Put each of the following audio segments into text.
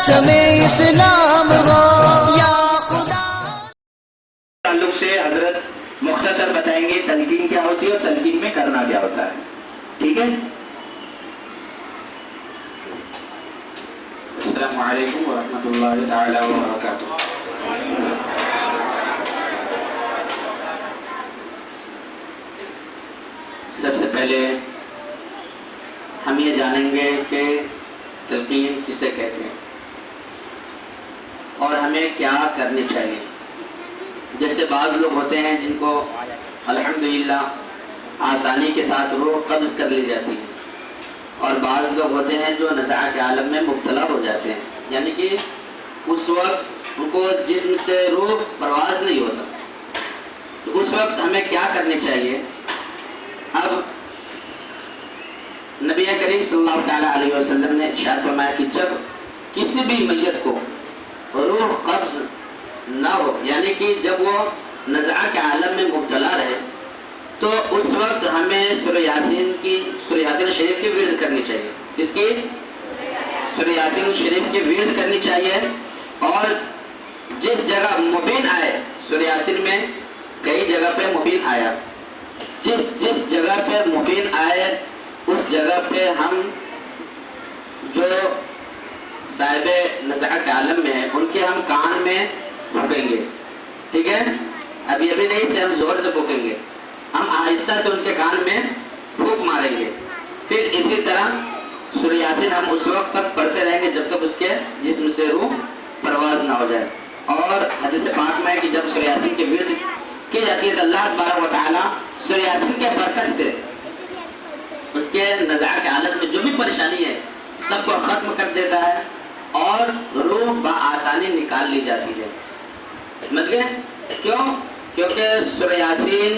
परचमे इस्लाम हो या खुदा। ताल्लुक से हजरत मुख्तसर बताएंगे तलकीन क्या होती है और तलकीन में करना क्या होता है। ठीक है। अस्सलामु अलैकुम व रहमतुल्लाहि तआला व बरकातुहू। सबसे पहले हम ये जानेंगे कि तलकीन किसे कहते हैं और हमें क्या करनी चाहिए। जैसे बाज़ लोग होते हैं जिनको अल्हम्दुलिल्लाह आसानी के साथ रूह कब्ज़ कर ली जाती है, और बाज़ लोग होते हैं जो नज़ा के आलम में मुब्तला हो जाते हैं, यानी कि उस वक्त उनको जिस्म से रूह परवाज़ नहीं होता। तो उस वक्त हमें क्या करनी चाहिए। अब नबी करीम सल्लल्लाहु अलैहि वसल्लम ने इरशाद फरमाया कि जब किसी भी मैयत को रूह कब्ज़ ना हो, यानी कि जब वो नज़ा के आलम में मुब्तला रहे, तो उस वक्त हमें सूरह यासीन शरीफ की विर्द करनी चाहिए। इसकी सूरह यासीन शरीफ की विर्द करनी चाहिए। और जिस जगह मुबीन आए, सूरह यासीन में कई जगह पे मुबीन आया, जिस जगह पे मुबीन आए उस जगह पे हम जो साहिबे नज़ा के आलम में है उनके हम कान में फूकेंगे। ठीक है। अब ये भी नहीं से हम जोर से फूकेंगे, हम आहिस्ता से उनके कान में फूक मारेंगे। फिर इसी तरह सूरह यासीन हम उस वक्त तक पढ़ते रहेंगे जब तक उसके जिस्म से रूह परवाज ना हो जाए। और हदीस पाक में है कि जब सूरह यासीन की विर्द की जाती है तो अल्लाह तबारक व तआला सूरह यासीन के बरकत से उसके नज़ा के हालत में जो भी परेशानी है सबको खत्म कर देता है और रूह बआसानी निकाल ली जाती है। समझ गए क्यों? क्योंकि सूरह यासीन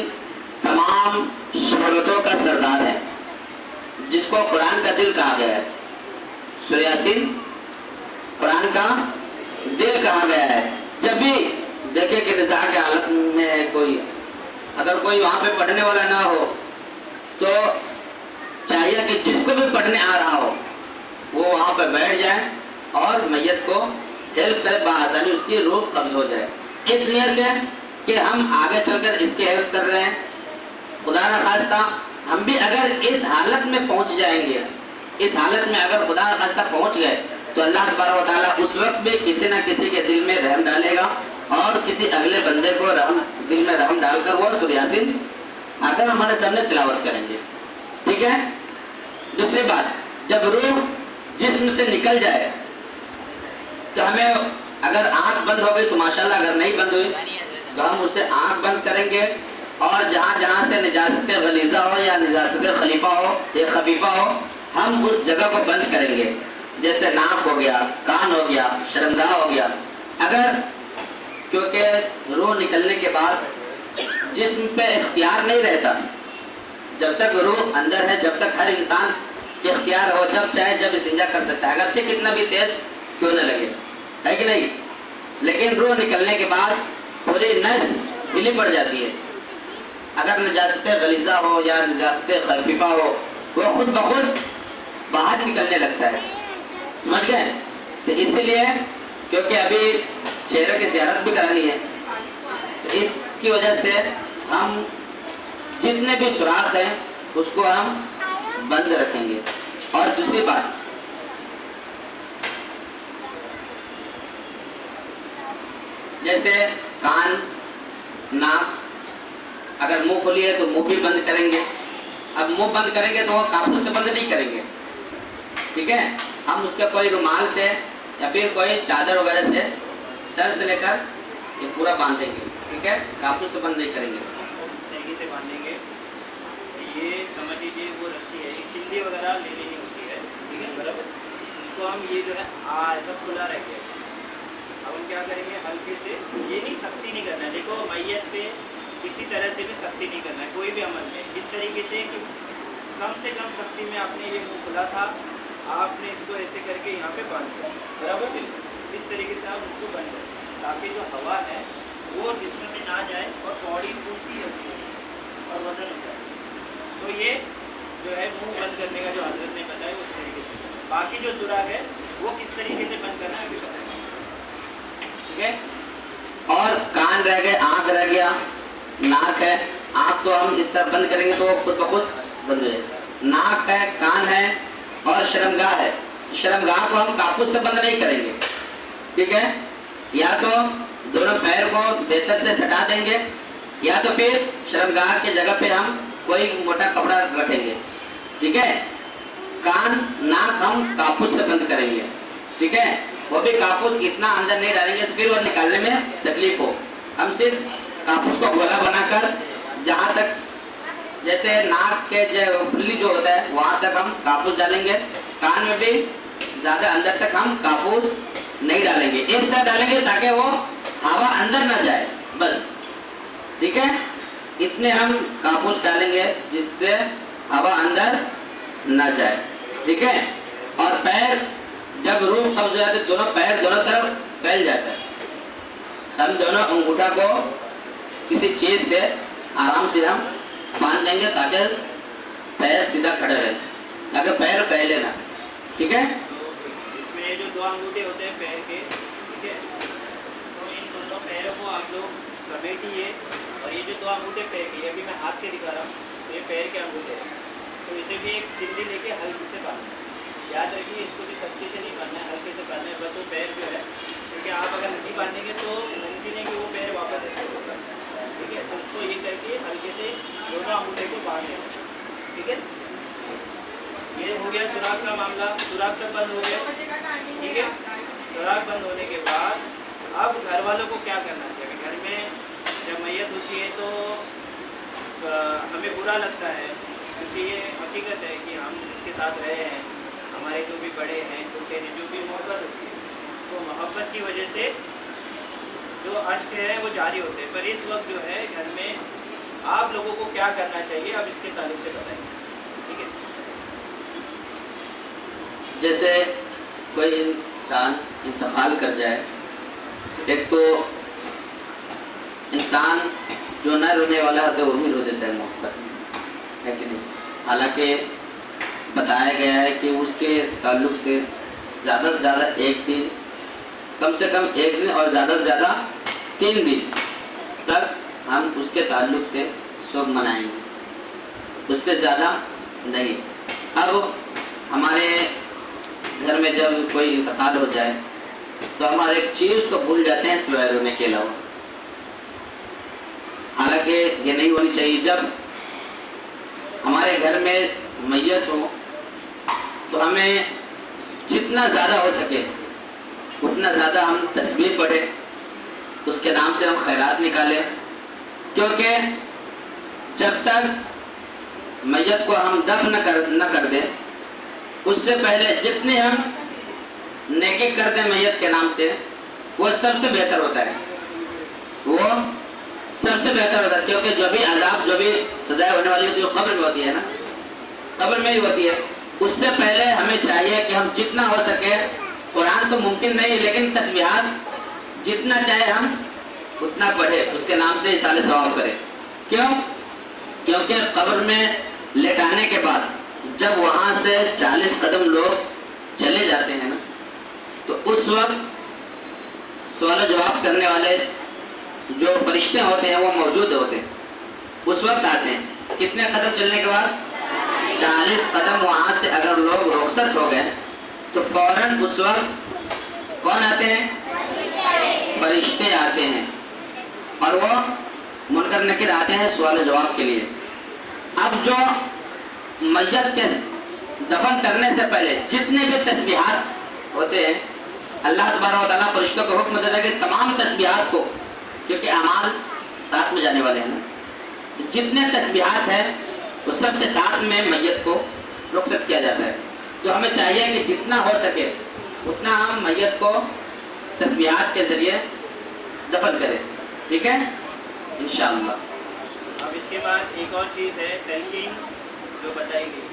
तमाम सूरतों का सरदार है, जिसको कुरान का दिल कहा गया है। सूरह यासीन कुरान का दिल कहा गया है। जब भी देखे कि नज़ा के हालत में अगर कोई वहां पे पढ़ने वाला ना हो तो चाहिए कि जिसको भी पढ़ने आ रहा हो वो वहां पे बैठ जाए और मैयत को हेल्प करे, बआसानी उसकी रूह कब्ज हो जाए। इस नियत से कि हम आगे चलकर इसकी हेल्प कर रहे हैं, खुदा न खास्ता हम भी अगर इस हालत में पहुंच जाएंगे, इस हालत में अगर खुदा न खास्ता पहुंच गए तो अल्लाह तबारक व तआला उस वक्त भी किसी न किसी के दिल में रहम डालेगा और किसी अगले बंदे को दिल में रहम डालकर वो सूरह यासीन आकर हमारे सामने तिलावत करेंगे। ठीक है। दूसरी बात, जब रूह जिस्म से निकल जाए तो हमें अगर आंख बंद हो गई तो माशाल्लाह, अगर नहीं बंद हुई तो हम उससे आंख बंद करेंगे और जहां जहां से निजासत गलीजा हो या निजासत खलीफा हो या खफीफा हो हम उस जगह को बंद करेंगे। जैसे नाक हो गया, कान हो गया, शर्मगाह हो गया। अगर क्योंकि रूह निकलने के बाद जिस्म पे इख्तियार नहीं रहता, जब तक रूह अंदर है, जब तक हर इंसान इख्तियार हो, जब चाहे जब इस्तिंजा कर सकता है, अगर कितना भी तेज क्यों न लगे, है कि नहीं। लेकिन रूह निकलने के बाद पूरी नस ढीली पड़ जाती है। अगर निजासत गलीजा हो या निजासत खफीफा हो वो खुद ब खुद बाहर निकलने लगता है। समझ गए। तो इसीलिए क्योंकि अभी चेहरे की ज़ियारत भी करानी है, तो इसकी वजह से हम जितने भी सुराख हैं उसको हम बंद रखेंगे। और दूसरी बात, जैसे कान, नाक, अगर मुंह खुली है तो मुंह भी बंद करेंगे। अब मुंह बंद करेंगे तो वो काबू से बंद नहीं करेंगे। ठीक है। हम उसके कोई रुमाल से या फिर कोई चादर वगैरह से सर से लेकर ये पूरा बांधेंगे। ठीक है। काबू से बंद नहीं करेंगे, से बांधेंगे। ये समझ लीजिए वो रस्सी है, एक चिल्ली वगैरह लेनी नहीं होती है। ठीक है, बराबर। इसको हम ये जो है ऐसा खुला रखेंगे। अब हम क्या करेंगे, हल्के से, ये नहीं सख्ती नहीं करना है। देखो मैयत पे किसी तरह से भी सख्ती नहीं करना है कोई भी अमल में। इस तरीके से कि कम से कम सख्ती में आपने ये मुँह खुला था, आपने इसको ऐसे करके यहाँ पे बांध दिया, बराबर। इस तरीके से आप उसको बंद करें ताकि जो हवा है वो जिस्म में ना जाए और बॉडी फूलती रहती है और वजन होता है। तो ये जो है मुंह बंद करने का जो हजरत ने बताया उस तरीके से। बाकी जो सुराग है वो किस तरीके से बंद करना है अभी बताएंगे, ठीक है। और कान रह गए, आंख रह गया, नाक है। आंख तो हम इस तरह बंद करेंगे तो वो खुद ब खुद बंद हो जाएगा। नाक है, कान है और शर्मगाह है। शर्मगाह को हम कापूस से बंद नहीं करेंगे, ठीक है। या तो दोनों पैर को बेहतर से सटा देंगे या तो फिर शर्मगाह के जगह पे हम कोई मोटा कपड़ा रखेंगे, ठीक है। कान नाक हम कापूस से बंद करेंगे, ठीक है। वो भी कापूस इतना अंदर नहीं डालेंगे फिर वो निकालने में तकलीफ हो। हम सिर्फ कापूस को गोला बनाकर जहाँ तक जैसे नाक के जो फुल्ली जो होता है वहाँ तक हम कापूस डालेंगे। कान में भी ज़्यादा अंदर तक हम कापूस नहीं डालेंगे, इस तरह डालेंगे ताकि वो हवा अंदर ना जाए, बस, ठीक है। इतने हम कापूस डालेंगे जिससे हवा अंदर ना जाए, ठीक है। और पैर जब रूह कब्ज हो जाती है दोनों पैर दोनों तरफ फैल जाता है, हम दोनों अंगूठा को किसी चीज से आराम से हम बांध देंगे ताकि पैर सीधा खड़े रहे, ताकि पैर फैले ना, ठीक है। तो इसमें जो दो अंगूठे होते हैं पैर के, ठीक है, तो इन दोनों पैरों को आप लोग समेटिए। और ये जो दो अंगूठे पैर के, अभी मैं हाथ के दिखा रहा हूँ, तो ये पैर के अंगूठे हैं, तो इसे भी एक चिल्ली लेके हल्के से बांधना है। याद रखिए इसको भी सख्ती से नहीं बांधना है, हल्के से बांधना है, बस वो पैर जो है, क्योंकि आप अगर नहीं बांधेंगे तो मुमकिन है कि वो पैर वापस ऐसे होगा, ठीक है। तो उसको ये करके हल्के से दोनों अंगूठे को बांध देना, ठीक है। ये हो गया सुराख का मामला, सुराख सब बंद हो गया, ठीक है। सुराख बंद होने के बाद अब घर वालों को क्या करना चाहिए। घर में जब मैयत होती है तो हमें बुरा लगता है, क्योंकि ये हकीकत है कि हम उसके साथ रहे हैं, हमारे जो भी बड़े हैं छोटे हैं, जो भी मोहब्बत होती है, तो मोहब्बत की वजह से जो अश्क है वो जारी होते हैं। पर इस वक्त जो है घर में आप लोगों को क्या करना चाहिए, अब इसके ताल्लुक से बताएंगे, ठीक है। जैसे कोई इंसान इंतकाल कर जाए, एक तो इंसान जो न रोने वाला होता है वो भी रो देता है मोहब्बत, है कि नहीं। हालांकि बताया गया है कि उसके ताल्लुक से ज़्यादा एक दिन, कम से कम एक दिन और ज़्यादा से ज़्यादा 3 दिन तक हम उसके ताल्लुक से शोक मनाएंगे, उससे ज़्यादा नहीं। अब हमारे घर में जब कोई इंतकाल हो जाए तो हमारे एक चीज़ को भूल जाते हैं सिवाय रोने के अलावा। हालांकि ये नहीं होनी चाहिए। जब हमारे घर में मैयत हो तो हमें जितना ज़्यादा हो सके उतना ज़्यादा हम तस्बीह पढ़ें, उसके नाम से हम खैरात निकालें, क्योंकि जब तक मैयत को हम दफन न कर दें उससे पहले जितने हम नेकी कर दें मैयत के नाम से वो सबसे बेहतर होता है, वो सबसे बेहतर होता है। क्योंकि जो भी अजाब जो भी सजाएं होने वाली होती है वो कब्र में होती है ना, कब्र में ही होती है। उससे पहले हमें चाहिए कि हम जितना हो सके, कुरान तो मुमकिन नहीं लेकिन तस्बीहात जितना चाहे हम उतना पढ़े, उसके नाम से इसाले सवाब करें। क्यों? क्योंकि कब्र में लेटाने के बाद जब वहाँ से 40 कदम लोग चले जाते हैं ना, तो उस वक्त सवाल जवाब करने वाले जो फरिश्ते होते हैं वो मौजूद होते हैं, उस वक्त आते हैं। कितने कदम चलने के बाद? 40 कदम वहाँ से अगर लोग रुखसत हो गए तो फौरन उस वक्त कौन आते हैं? फरिश्ते आते हैं, और वो मुनकर नकीर आते हैं सवाल जवाब के लिए। अब जो मैयत के दफन करने से पहले जितने भी तस्बीहात होते हैं, अल्लाह तबारक व तआला फरिश्तों को हुक्म देता है कि तमाम तस्बीहात को, क्योंकि अमाल साथ में जाने वाले हैं ना, जितने तस्बीहात हैं उस सब के साथ में मैयत को रुखसत किया जाता है। तो हमें चाहिए कि जितना हो सके उतना हम मैयत को तस्बीहात के जरिए दफन करें, ठीक है, इंशाअल्लाह। अब इसके बाद एक और चीज़ है तलकीन जो बताई गई।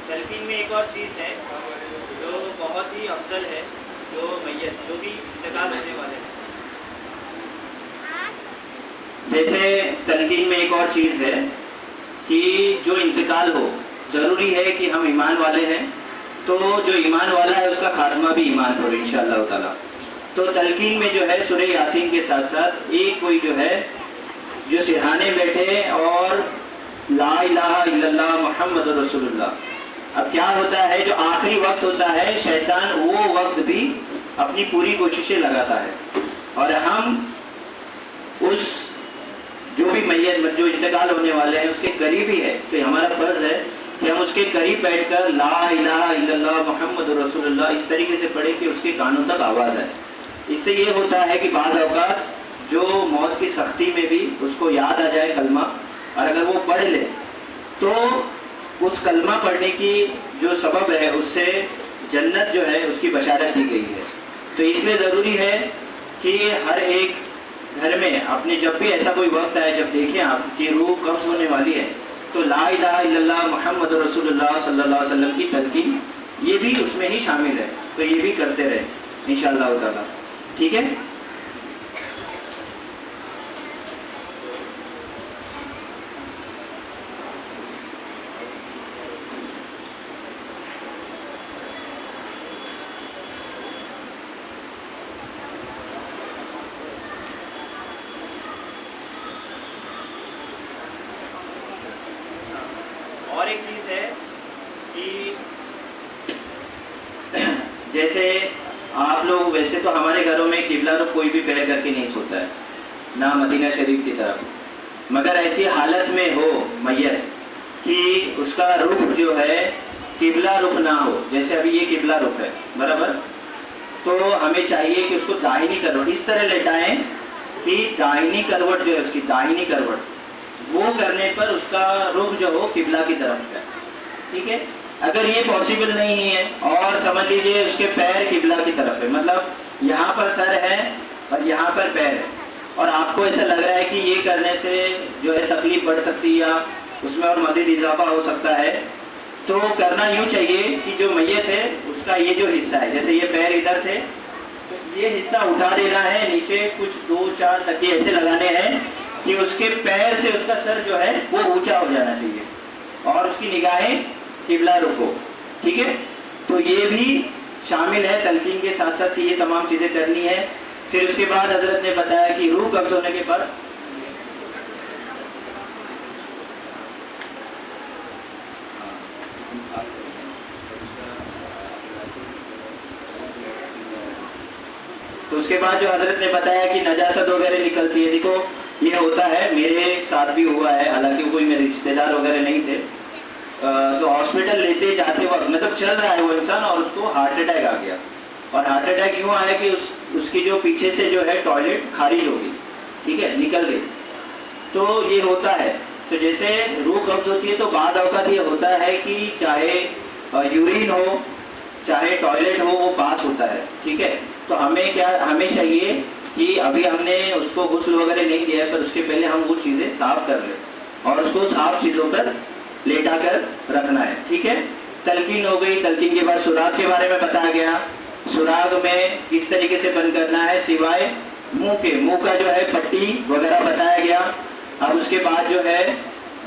तलकीन में एक और चीज़ है जो बहुत ही अफजल है, जो मैयत जो भी इंतकाल होने वाले हैं। जैसे तलकीन में एक और चीज़ है कि जो इंतकाल हो, ज़रूरी है कि हम ईमान वाले हैं, तो जो ईमान वाला है उसका खात्मा भी ईमान पर इंशाअल्लाह ताला। तो तलकीन में जो है सूरह यासीन के साथ साथ एक कोई जो है जो सिरहाने बैठे और ला इलाहा इल्लल्लाह मुहम्मद रसूलुल्लाह। अब क्या होता है, जो आखिरी वक्त होता है, शैतान वो वक्त भी अपनी पूरी कोशिशें लगाता है, और हम उस जो भी मैयत जो इंतकाल होने वाले हैं उसके करीब ही है, तो हमारा फर्ज है कि हम उसके करीब बैठकर ला इलाहा इल्लल्लाह मुहम्मद रसूलुल्लाह इस तरीके से पढ़े कि उसके कानों तक आवाज़ आए। इससे ये होता है कि बाज़ औक़ात जो मौत की सख्ती में भी उसको याद आ जाए कलमा, और अगर वो पढ़ ले तो उस कलमा पढ़ने की जो सबब है उससे जन्नत जो है उसकी बशारत दी गई है। तो इसलिए ज़रूरी है कि हर एक घर में अपने जब भी ऐसा कोई वक्त आए, जब देखें आप कि रूह कब्ज़ होने वाली है, तो ला इलाहा इल्लल्लाह मुहम्मद रसूलुल्लाह सल्लल्लाहु अलैहि वसल्लम की तलकीन ये भी उसमें ही शामिल है, तो ये भी करते रहे इंशाअल्लाह ताला। ठीक है। और एक चीज़ है कि जैसे आप लोग, वैसे तो हमारे घरों में किबला रुख कोई भी पैर करके नहीं सोता है, ना मदीना शरीफ की तरफ, मगर ऐसी हालत में हो मैयत कि उसका रुख जो है किबला रुख ना हो, जैसे अभी ये किबला रुख है बराबर, तो हमें चाहिए कि उसको दाहिनी करवट इस तरह लेटाएं कि दाहिनी करवट जो है उसकी दाहिनी करवट वो करने पर उसका रुख जो हो किबला की तरफ है। ठीक है। अगर ये पॉसिबल नहीं है और समझ लीजिए उसके पैर किबला की तरफ है, मतलब यहाँ पर सर है और यहाँ पर पैर है, और आपको ऐसा लग रहा है कि ये करने से जो है तकलीफ बढ़ सकती है या उसमें और मज़ीद इजाफा हो सकता है, तो करना यूँ चाहिए कि जो मैयत है उसका ये जो हिस्सा है, जैसे ये पैर इधर थे तो ये हिस्सा उठा देना है नीचे, कुछ 2-4 तकिए ऐसे लगाने हैं कि उसके पैर से उसका सर जो है वो ऊंचा हो जाना चाहिए और उसकी निगाहें किबला रुख हो। ठीक है। तो ये भी शामिल है तलकीन के साथ साथ कि ये तमाम चीज़ें करनी है। फिर उसके बाद हजरत ने बताया कि रूह कब्ज़ होने के बाद तो उसके बाद जो हजरत ने बताया कि नजासत वगैरह निकलती है। देखो ये होता है, मेरे साथ भी हुआ है, हालांकि कोई मेरे रिश्तेदार वगैरह नहीं थे, तो हॉस्पिटल लेते जाते वक्त मतलब चल रहा है वो इंसान और उसको हार्ट अटैक आ गया, और हार्ट अटैक यूँ आया कि उसकी जो पीछे से जो है टॉयलेट खारिज हो गई, ठीक है, निकल गई। तो ये होता है। तो जैसे रूह कब्ज होती है तो बाद औक़ात ये होता है कि चाहे यूरिन हो चाहे टॉयलेट हो वो पास होता है। ठीक है। तो हमें चाहिए कि अभी हमने उसको गुस्ल वगैरह नहीं दिया है, पर उसके पहले हम वो चीज़ें साफ कर लें और उसको साफ चीज़ों पर लेटा कर रखना है। ठीक है। तलकीन हो गई। तलकीन के बाद सुराग के बारे में बताया गया, सुराग में किस तरीके से बंद करना है सिवाय मुंह के, मुंह का जो है पट्टी वगैरह बताया गया। अब उसके बाद जो है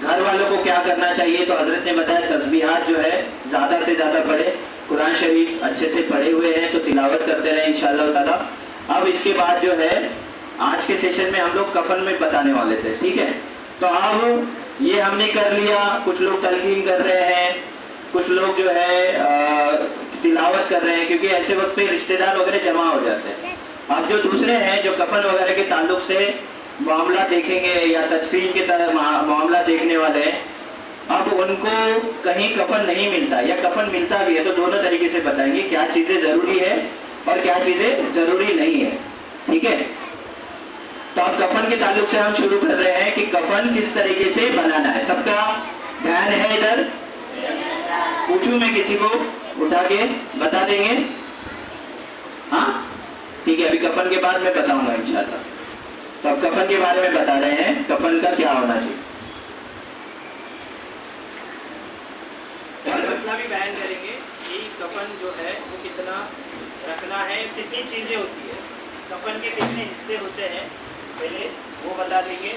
घर वालों को क्या करना चाहिए, तो हजरत ने बताया तस्बीहात जो है ज़्यादा से ज़्यादा पढ़े, कुरान शरीफ अच्छे से पढ़े हुए हैं तो तिलावत करते रहे इंशाअल्लाह ताला। अब इसके बाद जो है आज के सेशन में हम लोग कफन में बताने वाले थे। ठीक है। तो अब ये हमने कर लिया, कुछ लोग तलकीन कर रहे हैं, कुछ लोग जो है तिलावत कर रहे हैं, क्योंकि ऐसे वक्त पे रिश्तेदार वगैरह जमा हो जाते हैं। अब जो दूसरे हैं जो कफन वगैरह के ताल्लुक से मामला देखेंगे या तदफीन के तरह मामला देखने वाले हैं, अब उनको कहीं कफन नहीं मिलता या कफन मिलता भी है तो दोनों तरीके से बताएंगे क्या चीज़ें ज़रूरी है और क्या चीज़ें ज़रूरी नहीं है। ठीक है। तो अब कफन के ताल्लुक से हम शुरू कर रहे हैं कि कफन किस तरीके से बनाना है। सबका ध्यान है इधर? पूछूं मैं किसी को, उठा के बता देंगे? हाँ ठीक है। अभी कफन के बाद मैं बताऊंगा इंशाल्लाह। तो अब कफन के बारे में बता रहे हैं, कफन का क्या होना चाहिए मसला भी बयान करेंगे कि कफन जो है वो कितना रखना है, कितनी चीज़ें होती है, कफन के कितने हिस्से होते हैं पहले वो बता देंगे,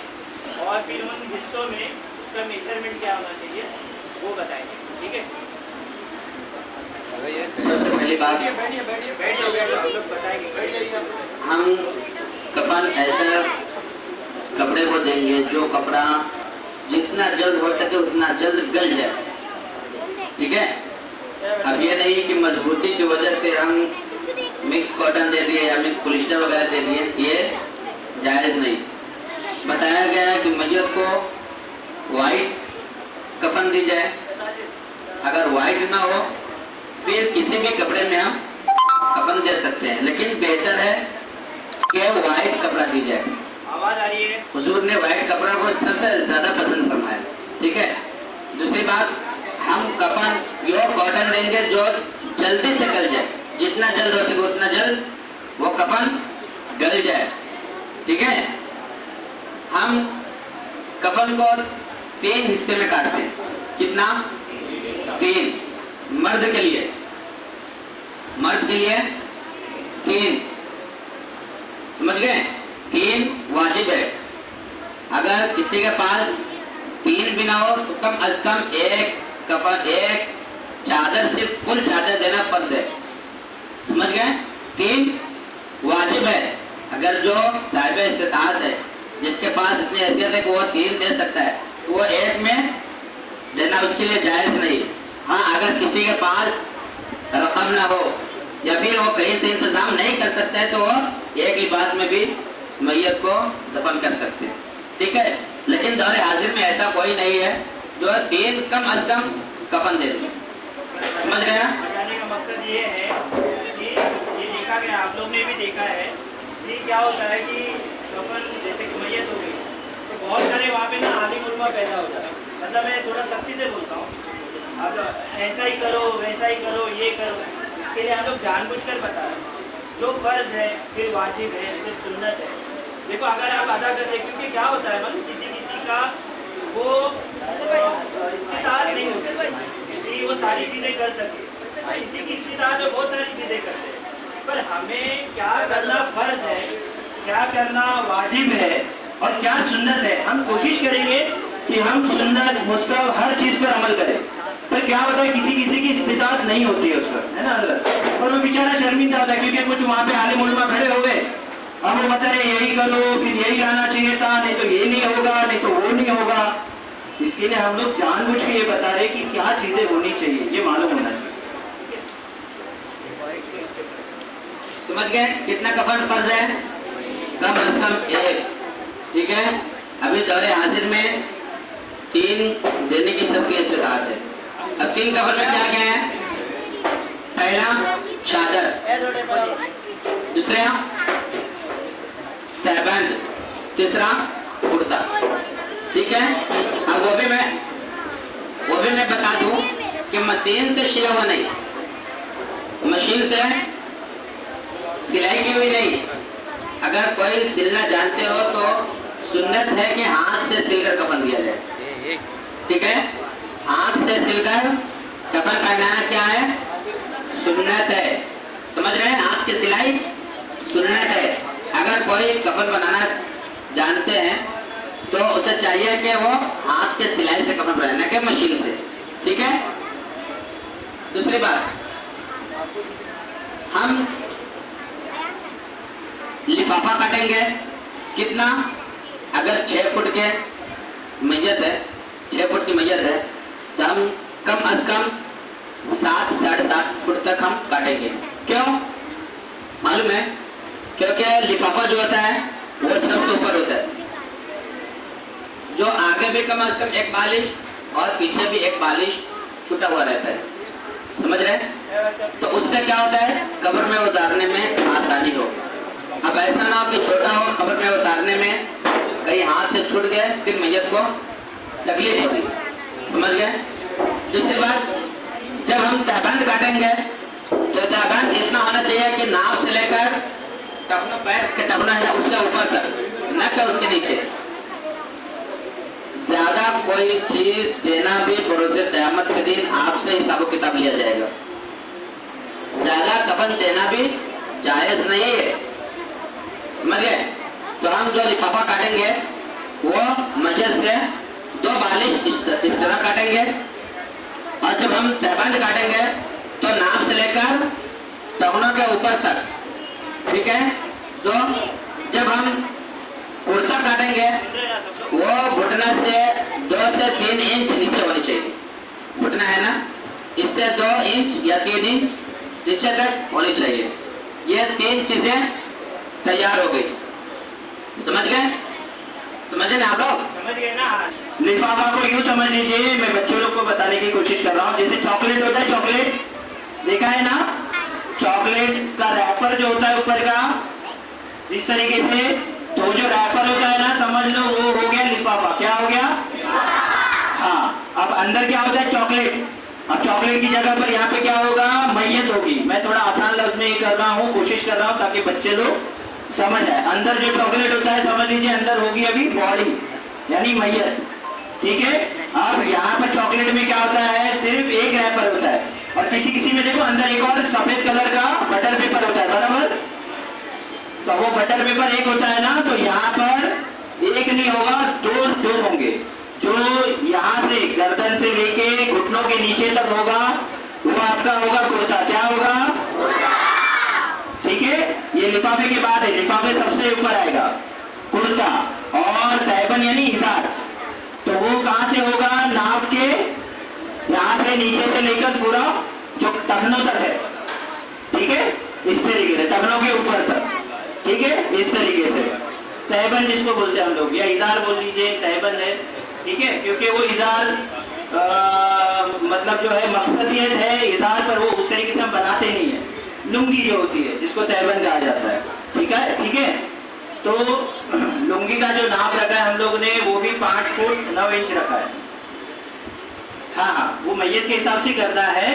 और फिर उन हिस्सों में उसका मेजरमेंट क्या होना चाहिए वो बताएंगे। ठीक है, सबसे पहली बात, बैठिए आप लोग बताएंगे। हम कफन ऐसा कपड़े को देंगे जो कपड़ा जितना जल्द हो सके उतना जल्द गल जाए। ठीक है, अब ये नहीं कि मजबूती की वजह से हम मिक्स कॉटन दे दिए या मिक्स पॉलिस्टर वगैरह दे दिए, ये जायज़ नहीं। बताया गया है कि मैयत को वाइट कफन दी जाए, अगर वाइट ना हो फिर किसी भी कपड़े में हम कफन दे सकते हैं, लेकिन बेहतर है कि वाइट कपड़ा दी जाए। आवाज़ आ रही है? हुजूर ने वाइट कपड़ा को सबसे ज़्यादा पसंद फरमाया। ठीक है, दूसरी बात, हम कफन प्योर कॉटन देंगे जो जल्दी से गल जाए, जितना जल्द हो सके उतना जल्द वो कफन गल जाए। ठीक है, हम कफन को 3 हिस्से में काटते हैं। कितना? 3। मर्द के लिए 3, समझ गए? 3 वाजिब है। अगर किसी के पास 3 भी ना हो तो कम अज कम एक कफन, एक चादर, सिर्फ फुल चादर देना फर्ज है। समझ गए? 3 वाजिब है। अगर जो साहिब इस्तिताअत है, जिसके पास इतनी हैसियत है कि वो 3 दे सकता है, तो वो 1 में देना उसके लिए जायज़ नहीं। हाँ, अगर किसी के पास रकम ना हो या फिर वो कहीं से इंतजाम नहीं कर सकता है तो वो एक लिबास में भी मैयत को दफन कर सकते हैं। ठीक है, लेकिन दौरे हाजिर में ऐसा कोई नहीं है जो 3 कम अज कम कफन दे दे। समझ गए ना? बताने का मकसद ये है कि ये देखा गया, आप लोग ने भी देखा है कि क्या होता है कि कफन जैसे कि मैयत हो गई तो बहुत सारे वहाँ पे ना आलिम उलमा पैदा हो जाता है। मतलब मैं थोड़ा सख्ती से बोलता हूँ, आप ऐसा ही करो, वैसा ही करो, ये करो, इसके लिए हम लोग जानबूझकर बता रहे हैं। जो फ़र्ज़ है, फिर वाजिब है, फिर सुन्नत है। देखो अगर आप अदा कर रहे, क्योंकि क्या होता है मतलब किसी का वो इस्तिताअत नहीं होती कि वो सारी चीज़ें कर सके, किसी की इस्तिताअत में बहुत सारी चीज़ें करते हैं, पर हमें क्या करना फ़र्ज़ है, क्या करना वाजिब है और क्या सुन्नत है। हम कोशिश करेंगे कि हम सुन्नत, मुस्तहब हर चीज़ पर अमल करें, पर क्या होता है किसी की इस्तिताअत नहीं होती है उस पर, है ना अंदर, और वो बेचारा शर्मिंदा होता है क्योंकि कुछ वहाँ पे आलिम उलमा खड़े हो गए, अब वो बता रहे यही करो, फिर यही लाना चाहिए था, नहीं तो ये नहीं होगा, नहीं तो वो नहीं होगा। इसके लिए हम लोग जानबूझ के ये बता रहे कि क्या चीजें होनी चाहिए, ये मालूम होना चाहिए। समझ गए? कितना कफन फर्ज है? कम अज कम 1। ठीक है, अभी दौरे हाजिर में 3 देने की सबकी इस्तिताअत है। अब 3 कफन में क्या क्या है? पहला चादर, दूसरा तहबंद, तीसरा कुर्ता। ठीक है, अब वो भी मैं बता दूं कि मशीन से सिला हुआ नहीं, मशीन से सिलाई की हुई नहीं। अगर कोई सिलना जानते हो तो सुन्नत है कि हाथ से सिलकर कफन दिया जाए। ठीक है, हाथ से सिलकर कफन पहनाना क्या है? सुन्नत है। समझ रहे हैं? हाथ की सिलाई सुन्नत है। अगर कोई कफन बनाना जानते हैं तो उसे चाहिए कि वो हाथ के सिलाई से कफन बनाए, न कि मशीन से। ठीक है, दूसरी बात, हम लिफाफा काटेंगे। कितना? अगर 6 फुट के मैयत है, 6 फुट की मैयत है तो हम कम अज कम 7 साढ़े 7 फुट तक हम काटेंगे। क्यों मालूम है? क्योंकि लिफाफा जो होता है वो सबसे ऊपर होता है, जो आगे भी कम अज कम 1 बालिश और पीछे भी 1 बालिश छूटा हुआ रहता है। समझ रहे? तो उससे क्या होता है? कब्र में उतारने में आसानी हो। अब ऐसा ना हो कि छोटा हो, कब्र में उतारने में कहीं हाथ से छूट गए, फिर मैयत को तकलीफ होगी। समझ गए? दूसरी बात, जब हम तहबंद काटेंगे तो तहबंद इतना होना चाहिए कि नाक से लेकर टखना, पैर के टखना है उससे ऊपर तक, न कि उसके नीचे। ज्यादा कोई चीज देना भी भरोसे क़यामत के दिन आपसे हिसाब किताब लिया जाएगा। ज्यादा कफन देना भी जायज नहीं है, समझ गए। तो हम जो लिफाफा काटेंगे वो मस्जिद से 2 बालिश इस तरह काटेंगे, और जब हम तहबंद काटेंगे तो नाक से लेकर टखनों के ऊपर तक, ठीक है। तो जब हम कुर्ता काटेंगे वो घुटना से 2 से 3 इंच नीचे होनी चाहिए, घुटना है ना, इससे 2 इंच या 3 इंच नीचे तक होनी चाहिए। ये 3 चीजें तैयार हो गई, समझ गए, समझे ना आप लोग? समझ गए ना? लिफाफा को यूं समझ लीजिए, मैं बच्चों लोग को बताने की कोशिश कर रहा हूँ, जैसे चॉकलेट होता है, चॉकलेट देखा है ना, चॉकलेट का रैपर जो होता है ऊपर का, इस तरीके से, तो जो रैपर होता है ना, समझ लो वो हो गया लिफाफा। क्या हो गया? हाँ। अब अंदर क्या होता है? चॉकलेट। अब चॉकलेट की जगह पर यहाँ पे क्या होगा? मैयत होगी। मैं थोड़ा आसान लफ्ज में कर रहा हूँ, कोशिश कर रहा हूँ ताकि बच्चे लोग समझ आए। अंदर जो चॉकलेट होता है, समझ लीजिए अंदर होगी अभी बॉडी, यानी मैयत, ठीक है। अब यहाँ पर चॉकलेट में क्या होता है? सिर्फ एक रैपर होता है, और किसी किसी में देखो अंदर एक और सफेद कलर का बटर पेपर होता है, बराबर। तो वो बटर पेपर एक होता है ना, तो यहाँ पर एक नहीं होगा, दो होंगे। जो यहाँ से गर्दन से लेके घुटनों के नीचे तक होगा वो आपका होगा कुर्ता। क्या होगा? ठीक है, ये लिफाफे के बाद है, लिफाफे सबसे ऊपर आएगा कुर्ता, और तहबन यानी इजार, तो वो कहां से होगा? नाक के यहाँ से नीचे से लेकर पूरा जो टखनों तक है, ठीक है, इस तरीके से टखनों के ऊपर तक, ठीक है, इस तरीके से तहबन जिसको बोलते हैं हम लोग, या इजार बोल लीजिए, तहबन है, ठीक है, क्योंकि वो इजार मतलब जो है मकसद ये है इजार पर, वो उस तरीके से हम बनाते नहीं है, लुंगी जो होती है जिसको तहबन कहा जाता है, ठीक है, ठीक है। तो लुंगी का जो नाप रखा है हम लोग ने वो भी 5 फुट 9 इंच रखा है। हाँ, वो मैयत के हिसाब से करना है,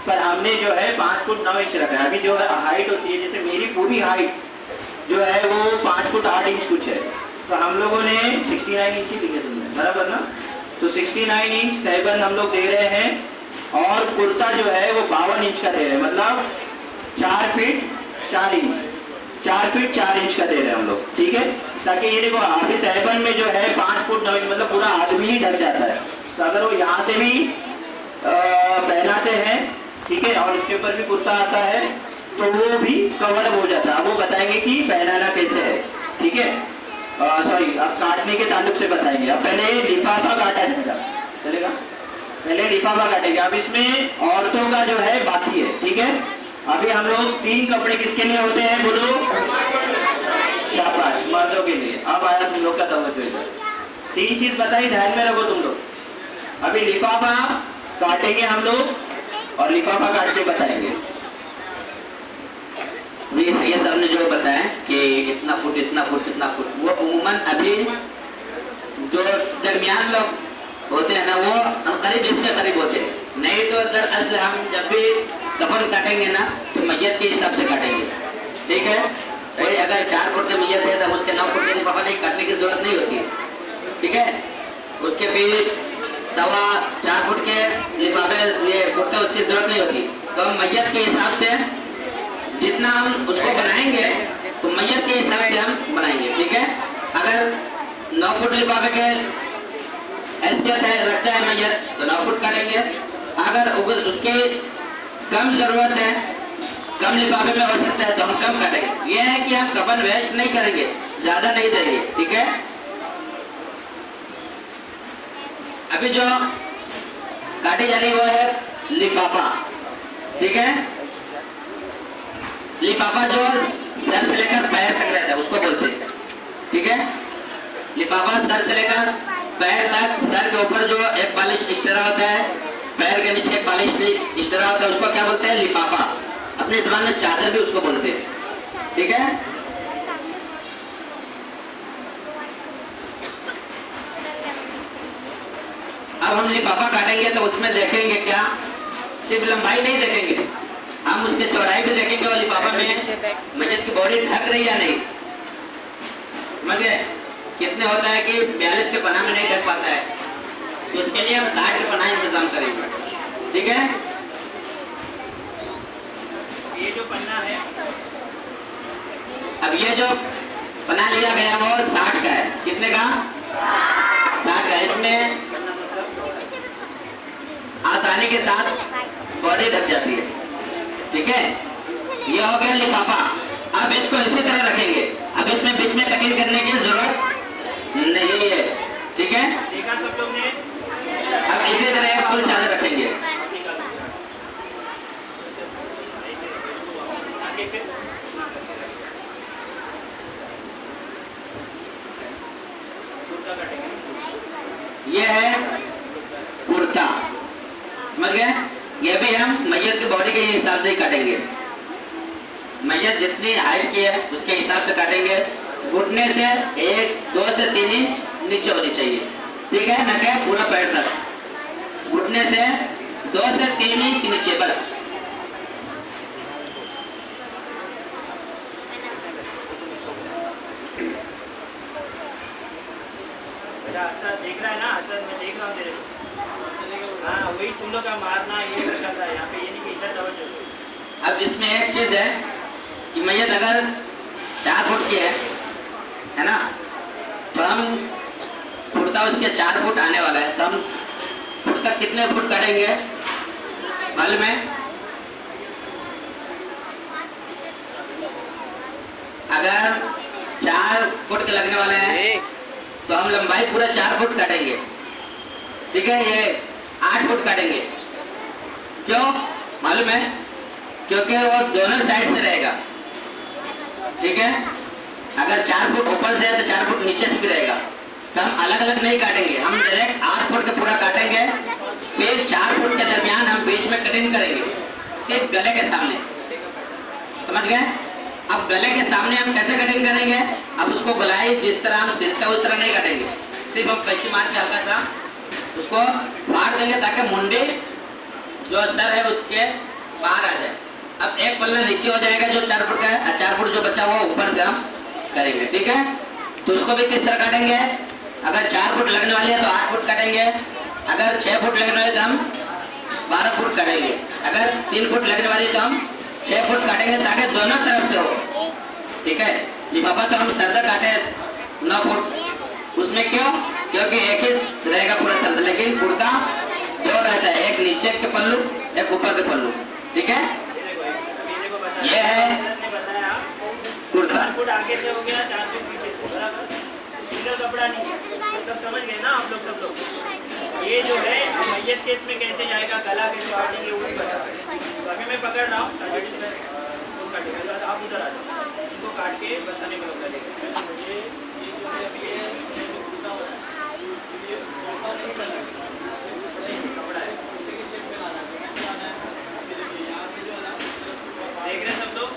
पर हमने जो है 5 फुट 9 इंच रखा है। अभी जो है हाइट होती है, जैसे मेरी पूरी हाइट जो है वो 5 फुट 8 इंच कुछ है, तो हम लोगों ने 69 इंच ही लिखे तुमने, बराबर ना। तो 69 इंच तहबंद हम लोग दे रहे हैं, और कुर्ता जो है वो 52 इंच का दे रहे हैं, मतलब 4 फीट 4 इंच, 4 फीट 4 इंच का दे रहे हैं हम लोग, ठीक है। ताकि ये देखो अभी तहबंद में जो है 5 फुट 9 इंच, मतलब पूरा आदमी ही ढक जाता है, तो अगर वो यहाँ से भी पहनाते हैं, ठीक है, और इसके ऊपर भी कुर्ता आता है, तो वो भी कवर हो जाता है। वो बताएंगे कि पहनाना कैसे है, ठीक है, सॉरी, अब काटने के ताल्लुक से बताएंगे। अब पहले लिफाफा काटा जाएगा, चलेगा, पहले लिफाफा काटेंगे। अब इसमें औरतों का जो है बाकी है, ठीक है। अभी हम लोग 3 कपड़े किसके लिए होते हैं बोलो? शाबाश, मर्दों के लिए। अब आया तुम लोग का तवज्जो इधर। 3 चीज बताई, ध्यान में रखो तुम लोग। अभी लिफाफा काटेंगे हम लोग, और लिफाफा काट के बताएंगे। ये सर ने जो बताया कि इतना फुट इतना फुट इतना फुट, वो उम्मन अभी जो दरमियान लोग होते हैं ना, वो करीब इसके करीब होते हैं। नहीं तो दरअसल हम जब भी कफन काटेंगे ना, तो मैयत के हिसाब से काटेंगे, ठीक है। कोई अगर 4 फुट की मैयत है तो उसके 9 फुट के लिफाफा नहीं काटने की जरूरत नहीं होती, ठीक है। उसके भी 4.25 फुट के लिफाफे ये कुर्ते उसकी जरूरत नहीं होती। तो हम मैयत के हिसाब से जितना हम उसको बनाएंगे, तो मैयत के हिसाब से हम बनाएंगे, ठीक है। अगर 9 फुट लिफाफे के हैसियत है, रखता है मैयत, तो 9 फुट काटेंगे। अगर उसके कम जरूरत है, कम लिफाफे में हो सकता है, तो हम कम काटेंगे। यह है कि हम कफन वेस्ट नहीं करेंगे, ज्यादा नहीं देंगे, ठीक है। अभी जो काटी जा रही वो है लिफाफा, ठीक है। लिफाफा जो सर से लेकर पैर तक रहता है उसको बोलते हैं, ठीक है। लिफाफा सर से लेकर पैर तक, सर के ऊपर जो एक बालिश इस्तेरा होता है, पैर के नीचे एक बालिश इस्तेरा होता है, उसको क्या बोलते हैं? लिफाफा। अपने ज़बान में चादर भी उसको बोलते हैं, ठीक है। अब हम लिफाफा काटेंगे तो उसमें देखेंगे क्या, सिर्फ लंबाई नहीं देखेंगे, हम उसके चौड़ाई भी देखेंगे और लिफाफा में मैयत की बॉडी ढक रही या नहीं, समझ गए। कितने होता है कि 42 के पनाह में नहीं ढक पाता है, तो इसके लिए हम 60 के पनाह इंतजाम करेंगे, ठीक है। जो पन्ना है अब ये जो पन्ना लिया गया वो 60 का है। कितने का? 60 का। इसमें पन्ना मतलब आसानी के साथ बॉडी ढक जाती है। ठीक है, ये हो गया लिफाफा। अब इसको इसी तरह रखेंगे। अब इसमें बीच में कटिंग करने की जरूरत नहीं है। ठीक है, देखा सब लोग ने? अब इसी तरह एक फुल चादर रखेंगे। आगे फिर कुर्ता कटेंगे। ये है कुर्ता, समझ गए? ये भी हम मैयत की बॉडी के हिसाब से ही काटेंगे। मैयत जितनी हाइट की है उसके हिसाब से काटेंगे। घुटने से 2 से 3 इंच नीचे होनी चाहिए। ठीक है, न कि पूरा पैर तक। घुटने से 2 से 3 इंच नीचे बस। असद देख रहा है ना? असद मैं देख रहा हूँ तेरे को। हाँ, वही तुम लोग का मारना ये करता है यहाँ पे, ये नहीं कि इधर तवज्जो दो। अब इसमें एक चीज है कि मैयत अगर 4 फुट की है ना, तो हम कुर्ता उसके 4 फुट आने वाला है, तो हम कुर्ता कितने फुट काटेंगे मालूम है? अगर 4 फुट के लगने वाले हैं तो हम लंबाई पूरा 4 फुट काटेंगे। ठीक है, ये 8 फुट काटेंगे। क्यों मालूम है? क्योंकि वो दोनों साइड से रहेगा। ठीक है, अगर 4 फुट ऊपर से है तो 4 फुट नीचे से भी रहेगा। तो हम अलग अलग नहीं काटेंगे, हम डायरेक्ट 8 फुट का पूरा काटेंगे। फिर 4 फुट के दरमियान हम बीच में कटिंग करेंगे, सिर्फ गले के सामने। समझ गए? अब गले के सामने हम कैसे कटिंग करेंगे? अब उसको गोलाई जिस तरह हम सिलते उस तरह नहीं काटेंगे, सिर्फ हम कैंची मार के हल्का सा उसको फाड़ देंगे ताकि मुंडी जो सर है उसके बाहर आ जाए। अब एक पल्ला नीचे हो जाएगा जो 4 फुट का है, और 4 फुट जो बचा वो ऊपर से हम करेंगे। ठीक है, तो उसको भी किस तरह काटेंगे? अगर 4 फुट लगने वाली है तो 8 फुट काटेंगे। अगर 6 फुट लगने वाली है तो हम 12 फुट काटेंगे। अगर 3 फुट लगने वाली है तो हम 6 फुट काटेंगे ताकि दोनों तरफ से हो। ठीक है, लिफाफा तो हम सरदा काटे 9 फुट। उसमें क्यों? क्योंकि एक ही रहेगा पूरा सरदा, लेकिन कुर्ता 2 रहता है, एक नीचे के पल्लू एक ऊपर के पल्लू। ठीक है, ये है कुर्ता। 4 फुट आगे से हो गया, 4 फुट पीछे से, बराबर? सिंगल कपड़ा नहीं है, मतलब समझ गए ना आप लोग सब लोग? ये जो है मैयत केस में कैसे जाएगा, गला कैसे काटेंगे वो भी बता रहे हैं। तो अभी मैं पकड़ रहा हूँ, आप उधर आ जाओ, इनको काट के बताने में होगा। लेकिन मुझे ये जो है अभी ये टूटा हुआ है, ये सोफा नहीं करना है, कपड़ा है, कुर्ते के शेप में लाना है। यहाँ से जो है ना देख रहे हैं सब लोग,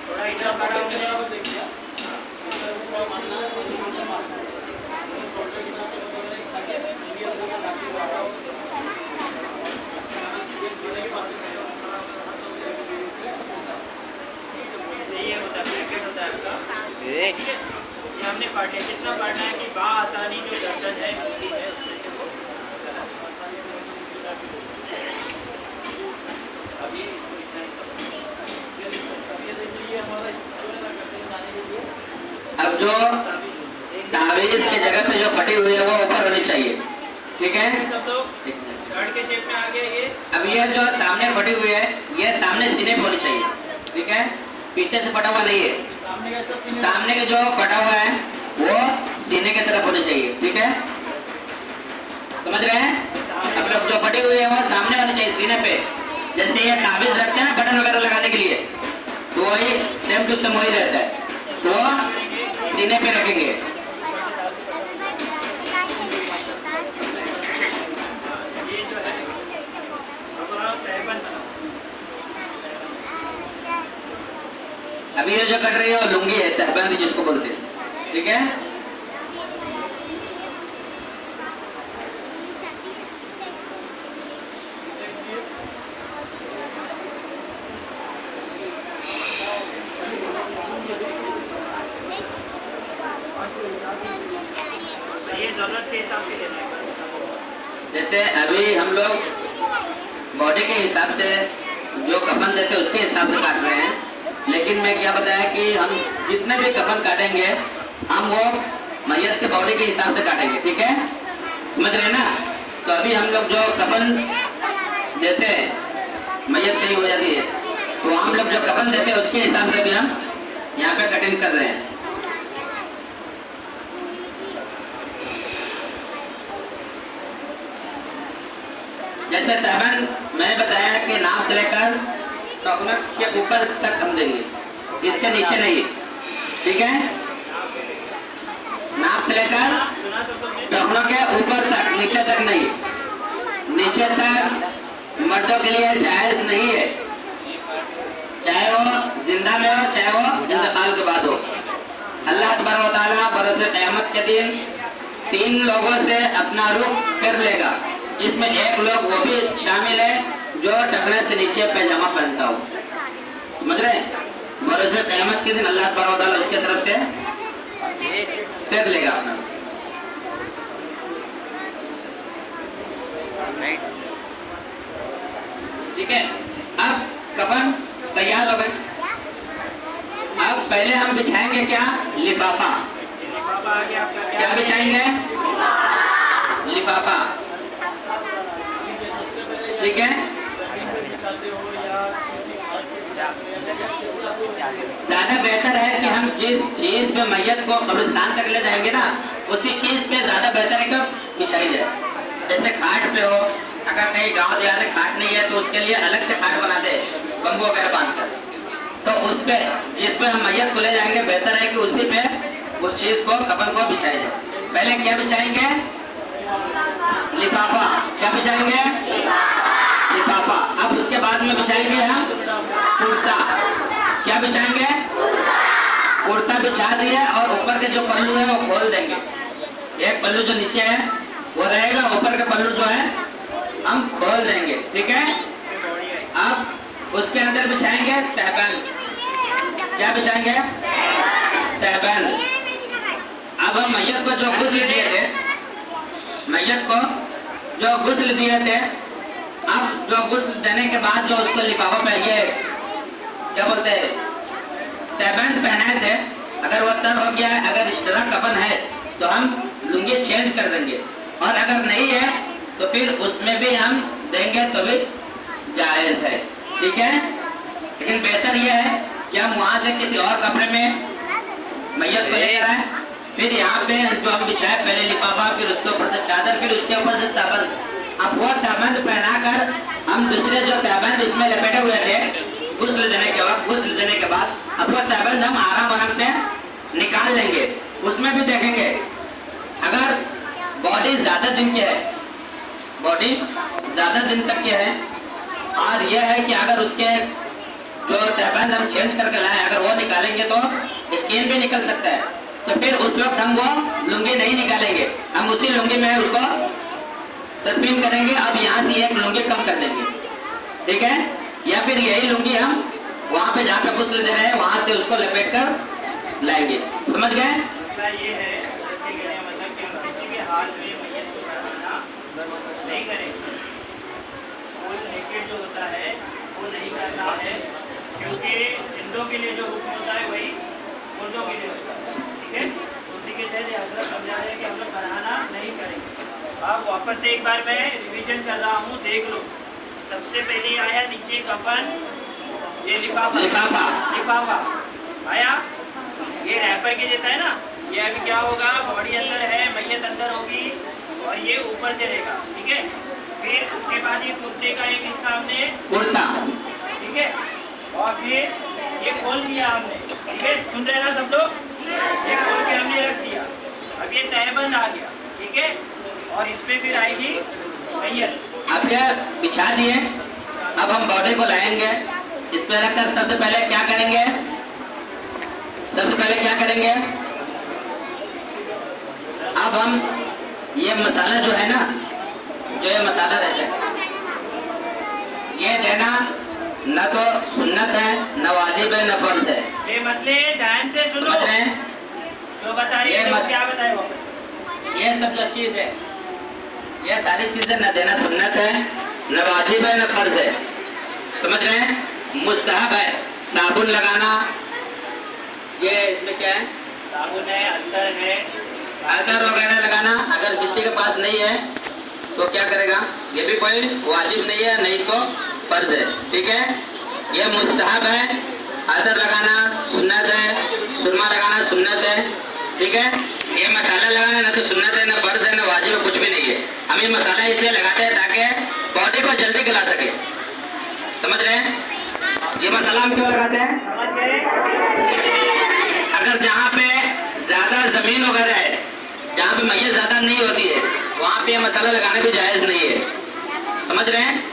थोड़ा इधर खड़ा हो गया, देखिए मानना है शोल्डर की तरफ से ये हमने काट लिया। कितना काटना है कि आसानी जो गर्दन है होती है उसमें से वो अभी अब जो तावीज की जगह पे जो फटी हुई है वो ऊपर होनी चाहिए। ठीक है, सब लोग शर्ट के शेप में आ गया ये। अब ये जो सामने फटी हुई है ये सामने सीने पे होनी चाहिए। ठीक है, पीछे से फटा हुआ नहीं है, सामने के जो फटा हुआ है वो सीने की तरफ होनी चाहिए। ठीक है, समझ रहे हैं? अब लोग जो फटी हुई है वो सामने होनी चाहिए, सीने पे। जैसे ये ताबीज रखते हैं ना बटन वगैरह लगाने के लिए, तो वही सेम टू सेम वही रहता है, तो सीने पे रखेंगे। ये जो है अब तहबंद बनाओ। अभी ये जो कट रही है वो लुंगी है, तहबंद जिसको बोलते हैं। ठीक है, ये जरूरत के हिसाब से लेना है। जैसे अभी हम लोग बॉडी के हिसाब से जो कफन देते हैं उसके हिसाब से काट रहे हैं, लेकिन मैं क्या बताया कि हम जितने भी कफन काटेंगे हम वो मैयत के बॉडी के हिसाब से काटेंगे, ठीक है, समझ रहे हैं ना। तो अभी हम लोग जो कफन देते हैं, मैयत कहीं हो जाती है, तो हम लोग जो कफन देते हैं उसके हिसाब से भी हम यहाँ पे कटिंग कर रहे हैं। जैसे तहबन मैंने बताया कि नाम से लेकर टखनों के ऊपर तक हम देंगे, इसके नीचे नहीं, ठीक है। नाम से लेकर टखनों के ऊपर तक, नीचे तक नहीं। नीचे तक मर्दों के लिए जायज नहीं है, चाहे वो जिंदा में हो चाहे वो इंतकाल के बाद हो। अल्लाह तबारक व तआला बरोज़ क़यामत के दिन 3 लोगों से अपना रुख फिर लेगा, जिसमें एक लोग वो भी शामिल है जो टखने से नीचे पैजामा पहनता हो, समझ रहे हैं। बरोज़ क़यामत के दिन अल्लाह तबारक व तआला उसके तरफ से फिर लेगा अपना, ठीक है। अब कफन तैयार हो गए। अब पहले हम बिछाएंगे क्या, लिफाफा। क्या बिछाएंगे, लिफाफा, ठीक है। ज्यादा बेहतर है कि हम जिस चीज पे मैयत को कब्रिस्तान तक ले जाएंगे ना, उसी चीज पे ज्यादा बेहतर है कि बिछाई जाए। जैसे खाट पे हो, अगर कहीं गांव देहात में खाट नहीं है तो उसके लिए अलग से खाट बनाते हैं बम्बू वगैरह बांधकर, तो उस पे जिस पे हम मैयत को ले जाएंगे बेहतर है कि उसी पे उस चीज को, कफन को बिछाया जाए। पहले क्या बिछाएंगे, लिफाफा। क्या बिछाएंगे, लिफाफा। अब उसके बाद में बिछाएंगे हम कुर्ता। क्या बिछाएंगे, कुर्ता बिछा दिया और ऊपर के जो पल्लू है वो खोल देंगे। एक पल्लू जो नीचे है वो रहेगा, ऊपर के पल्लू जो है हम खोल देंगे, ठीक है। अब उसके अंदर बिछाएंगे तहबंद। क्या बिछाएंगे, तहबंद। अब हम मैयत को जो गुस्ल दिए थे, मैयत को जो गुस्ल दिए थे, अब जो गुस्ल देने के बाद जो उसको लिफाफा पे ये क्या बोलते हैं, तहबंद पहनाए थे, अगर वो तर हो गया है, अगर इश्तरा कफन है तो हम लुंगी चेंज कर देंगे, और अगर नहीं है तो फिर उसमें भी हम देंगे तो भी जायज है, ठीक है। लेकिन बेहतर यह है कि हम वहां से किसी और कपड़े में मैयत को लेकर आए, फिर यहाँ पे जो हम बिछाए पहले लिफाफा, फिर उसके ऊपर से चादर, फिर उसके ऊपर से तहबंद। अब वो तहबंद पहनाकर हम दूसरे जो तहबंद इसमें लपेटे हुए थे गुस्ल देने के बाद, गुस्ल देने के बाद अब वो तहबंद हम आराम से निकाल लेंगे। उसमें भी देखेंगे अगर बॉडी ज्यादा दिन की है, बॉडी ज्यादा दिन तक की है, और यह है कि अगर उसके जो तहबंद हम चेंज करके लाए अगर वो निकालेंगे तो स्किन भी निकल सकता है, तो फिर उस वक्त हम वो लुंगी नहीं निकालेंगे, हम उसी लुंगी में उसको तस्मीम करेंगे। अब यहाँ से एक लुंगी कम कर देंगे, ठीक है, या फिर यही लुंगी हम वहाँ पे जहाँ पे गुस्ल दे रहे हैं वहाँ से उसको लपेट कर लाएंगे, समझ गए। ये है मतलब कि हम किसी भी हाल में मैयत को करवाना नहीं करेंगे, फुल नेकेड जो होता है वो नहीं करना है, क्योंकि जिंदों के लिए जो हुक्म होता है वही मुर्दों के लिए होता है, ठीक है। उसी के तहत हजरत समझा रहे हैं कि हम लोग बढ़ाना नहीं करेंगे। अब वापस से एक बार मैं रिवीजन कर रहा हूँ, देख लो। सबसे पहले आया नीचे कफन, ये लिफाफा, लिफाफा आया, ये रैपर के जैसा है ना। ये अभी क्या होगा, बॉडी अंदर है, मैयत अंदर होगी और ये ऊपर से रहेगा, ठीक है। फिर उसके बाद ये कुर्ते का एक हिस्सा हमने कुर्ता, ठीक है, और फिर ये खोल दिया हमने, ठीक है, सुन रहे ना सब लोग, ये खोल के हमने रख दिया। अब ये तहबंद आ गया, ठीक है, और इसमें फिर आएगी मैयत। अब ये बिछा दिए, अब हम बॉडी को लाएंगे, इस पे रखकर सबसे पहले क्या करेंगे, सबसे पहले क्या करेंगे, अब हम ये मसाला जो है ना, जो ये मसाला रहता है ये देना न तो सुन्नत है, न वाजिब है, न फर्ज है। ये मसले ध्यान से सुनो, समझ रहे हैं, जो बता रही है क्या बताए वो, ये सब जो चीज है, ये सारी चीजें न देना सुन्नत है, न वाजिब है, न फर्ज है, समझ रहे हैं? मुस्तहब है साबुन लगाना। ये इसमें क्या है? साबुन है, अत्तर है, अतर वगैरह लगाना। अगर किसी के पास नहीं है तो क्या करेगा? ये भी कोई वाजिब नहीं है, नहीं तो फर्ज है। ठीक है, ये मुस्तहब है। अतर लगाना सुन्नत है, सुरमा लगाना सुन्नत है। ठीक है, ये मसाला लगाना ना तो सुन्नत है, ना फर्ज है, ना वाजिब है, कुछ भी नहीं है। हम ये मसाला इसलिए लगाते हैं ताकि बॉडी को जल्दी गला सके। समझ रहे हैं? ये मसाला हम क्यों लगाते हैं? समझ गए? अगर जहाँ पे ज्यादा जमीन वगैरह है, जहाँ पे मैयत ज्यादा नहीं होती है, वहाँ पे मसाला लगाना भी जायज नहीं है। समझ रहे हैं?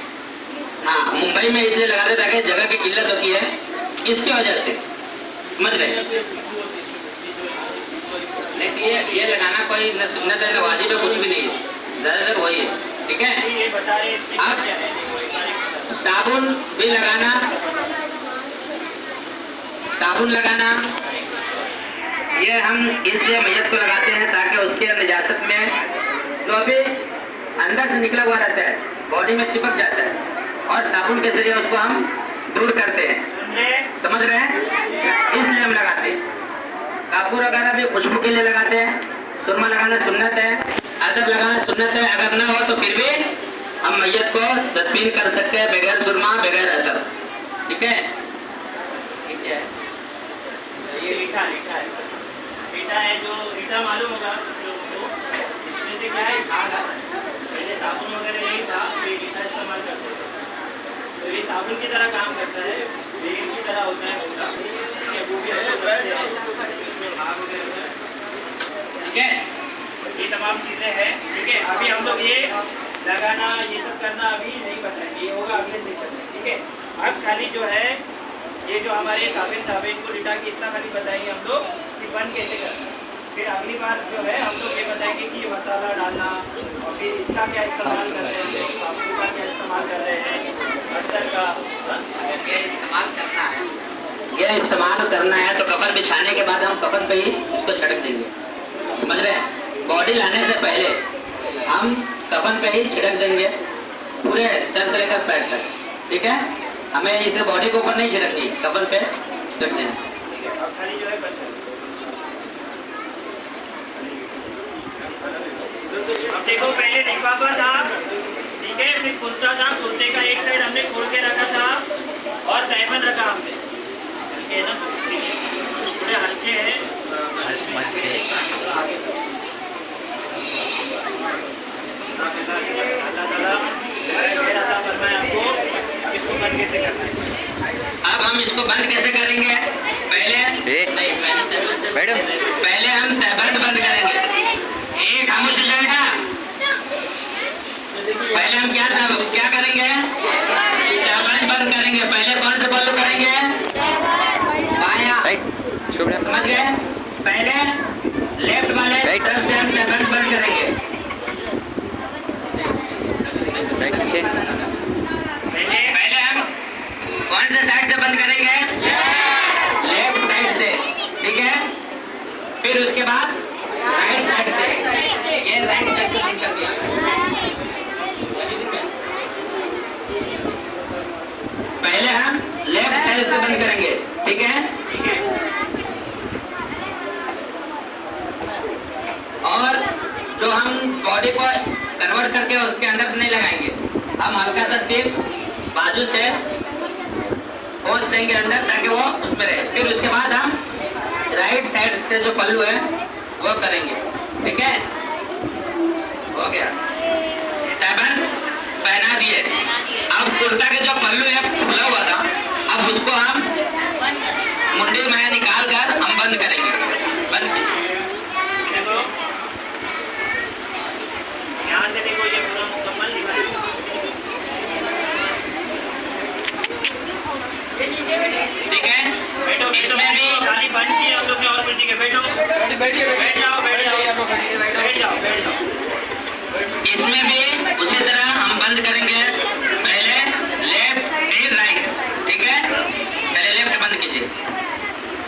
हाँ, मुंबई में इसलिए लगाते हैं ताकि जगह की किल्लत होती है, इसकी वजह से। समझ रहे हैं? नहीं, ये लगाना कोई न सुन्नत है न वाजिब है, कुछ भी नहीं है, ज्यादातर वही है। ठीक है, ये बताए इसमें अब क्या है? वो एक बार एक बता। साबुन भी लगाना, साबुन लगाना ये हम इसलिए मैयत को लगाते हैं ताकि उसके निजासत में जो भी अंदर से निकला हुआ रहता है बॉडी में चिपक जाता है, और साबुन के जरिए उसको हम दूर करते हैं। सुन रहे? समझ रहे हैं? इसलिए हम लगाते हैं। कापूर वगैरह भी खुशबू के लिए लगाते हैं। सुरमा लगाना सुन्नत है, अदरक लगाना सुन्नत है। अगर ना हो तो फिर भी हम मैयत को तदफीन कर सकते हैं बगैर सुरमा, बगैर अदरक। ठीक है? ठीक है, ये रीठा रीठा है। रीठा है, जो रीठा मालूम होगा कुछ लोगों को। इसमें से क्या है? खाद आता है। पहले साबुन वगैरह नहीं था, तो ये रीठा इस्तेमाल करते थे। तो ये साबुन की तरह काम करता है, तेल की तरह होता है पूरा। ये वो भी हम लोग रखते हैं, इसमें भाग वगैरह होता है। ठीक है, ये तमाम चीज़ें हैं। ठीक है, अभी हम लोग ये लगाना, ये सब करना अभी नहीं बताएंगे, ये होगा अगले सेशन में। ठीक है, अब खाली जो है ये जो हमारे साबिन को लिटा के इतना खाली बताएंगे हम लोग कि बंद कैसे करना है। फिर अगली बार जो है हम लोग ये बताएंगे कि ये मसाला डालना, और फिर इसका क्या इस्तेमाल कर रहे हैं, साबुन का क्या इस्तेमाल कर रहे हैं, अत्तर का। हाँ? ये इस्तेमाल करना है, ये इस्तेमाल करना है तो कफन बिछाने के बाद हम कफन पे ही इसको छिड़क देंगे। समझ रहे हैं? बॉडी लाने से पहले हम कफन पे ही छिड़क देंगे, पूरे सर से लेकर पैर तक। ठीक है, हमें इसे बॉडी के ऊपर नहीं छिड़कनी, कफन पे छिड़क देना। ठीक है, अब खाली जो है बंद कर। अब देखो, पहले लिफाफा था, ठीक है, फिर कुर्ता था, कुर्ते का एक साइड हमने खोल के रखा था, और तैमन रखा हमने। हल्के ना, थोड़े हल्के हैं। आगे अल्लाह ताला खैर अता फरमाए आपको। इसको बंद कैसे करना है? अब हम इसको बंद कैसे करेंगे? पहले हम तहबंद बंद करेंगे। एक खामोश हो जाएगा। पहले हम क्या करेंगे? तहबंद बंद करेंगे। पहले कौन से पल्लू करेंगे? बायां। समझ गए? पहले लेफ्ट वाले तरफ से हम तहबंद बंद करेंगे। पहले हम कौन से साइड से बंद करेंगे? लेफ्ट साइड से। ठीक है, फिर उसके बाद राइट साइड से। ये राइट साइड से बंद कर दिया। पहले हम लेफ्ट साइड से बंद करेंगे। ठीक है, ठीक है, और जो हम बॉडी को कन्वर्ट करके उसके अंदर से नहीं लगाएंगे, हम हल्का सा सिर्फ बाजू से पहुंच देंगे अंदर ताकि वो उसमें रहे। फिर उसके बाद हम राइट साइड से जो पल्लू है वो करेंगे। ठीक है, हो गया। तहबंद पहना दिए। अब कुर्ता के जो पल्लू है खुला हुआ था, अब उसको हम मुंडी में निकाल कर हम बंद करेंगे। बंद देखो यहाँ से, देखो ये पूरा मुकम्मल दिखाई। ठीक है, बैठो, इसमें भी खाली बंद किया हम लोग ने, और कुछ नहीं है। बैठो, बैठ जाओ, बैठ जाओ, बैठ जाओ, बैठ जाओ। इसमें भी उसी तरह हम बंद करेंगे। पहले लेफ्ट फिर राइट। ठीक है, पहले लेफ्ट बंद कीजिए।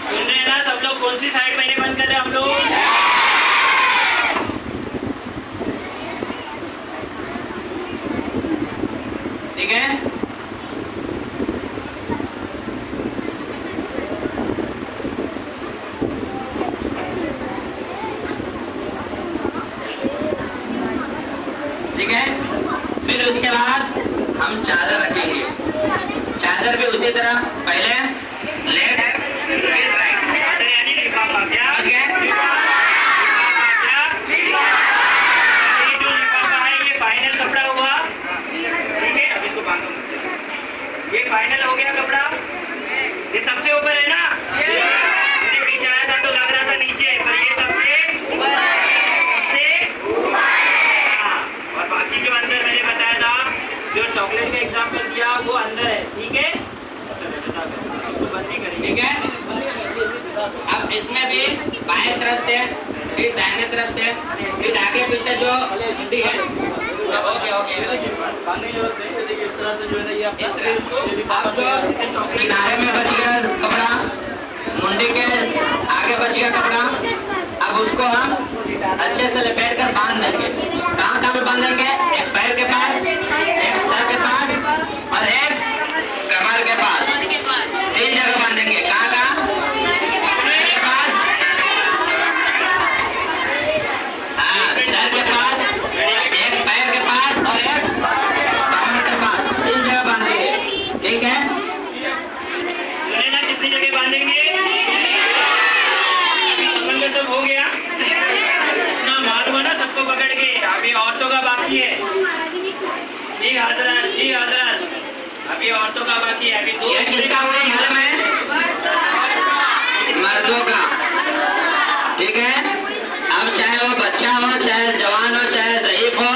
सुन रहे हैं ना सब लोग? कौन सी साइड पहले बंद कर रहे हैं हम लोग? ठीक है, उसी तरह पहले लेफ्ट फिर राइट। यानी लिफाफा क्या ठीक है? ये जो लिफाफा है ये फाइनल कपड़ा हुआ, ठीक है। अब इसको बांधो मुझसे। ये फाइनल हो गया कपड़ा, ये सबसे ऊपर है ना। मुझे पीछे आया था तो लग रहा था नीचे, पर ये सबसे हाँ। और बाकी जो अंदर मैंने बताया था, जो चॉकलेट का एग्जाम्पल दिया वो अंदर है, ठीक है। इसको बंद नहीं करेंगे, ठीक है? अब इसमें भी बाएं तरफ से फिर दाहिने तरफ से फिर आगे पीछे जो मुंडी है, ओके ओके, बांधने की जरूरत नहीं। देखिए इस तरह से जो है ना, ये इस तरह अब जो किनारे में बच गया कपड़ा, मुंडी के आगे बच गया कपड़ा, अब उसको हम अच्छे से लपेट कर बांध देंगे। कहाँ कहाँ पे बांधेंगे? एक पैर के पास, एक सर के पास और एक कमर के पास, 3 जगह बांधेंगे। कहाँ कहाँ? सर के पास, हाँ सर के पास, एक पैर के पास और एक कमर के पास, 3 जगह बांधेंगे। ठीक है? सुने ना कितनी जगह बांधेंगे? अपन का सब हो गया ना, मालूम है ना सबको पकड़ के। अभी औरतों का बाकी है। जी हजरत, जी हजरत, अभी औरतों का बाकी है। अभी 2 ये किसका हुआ मालूम है? मर्दों का। ठीक है? अब चाहे वो बच्चा हो, चाहे जवान हो, चाहे ज़ईफ हो,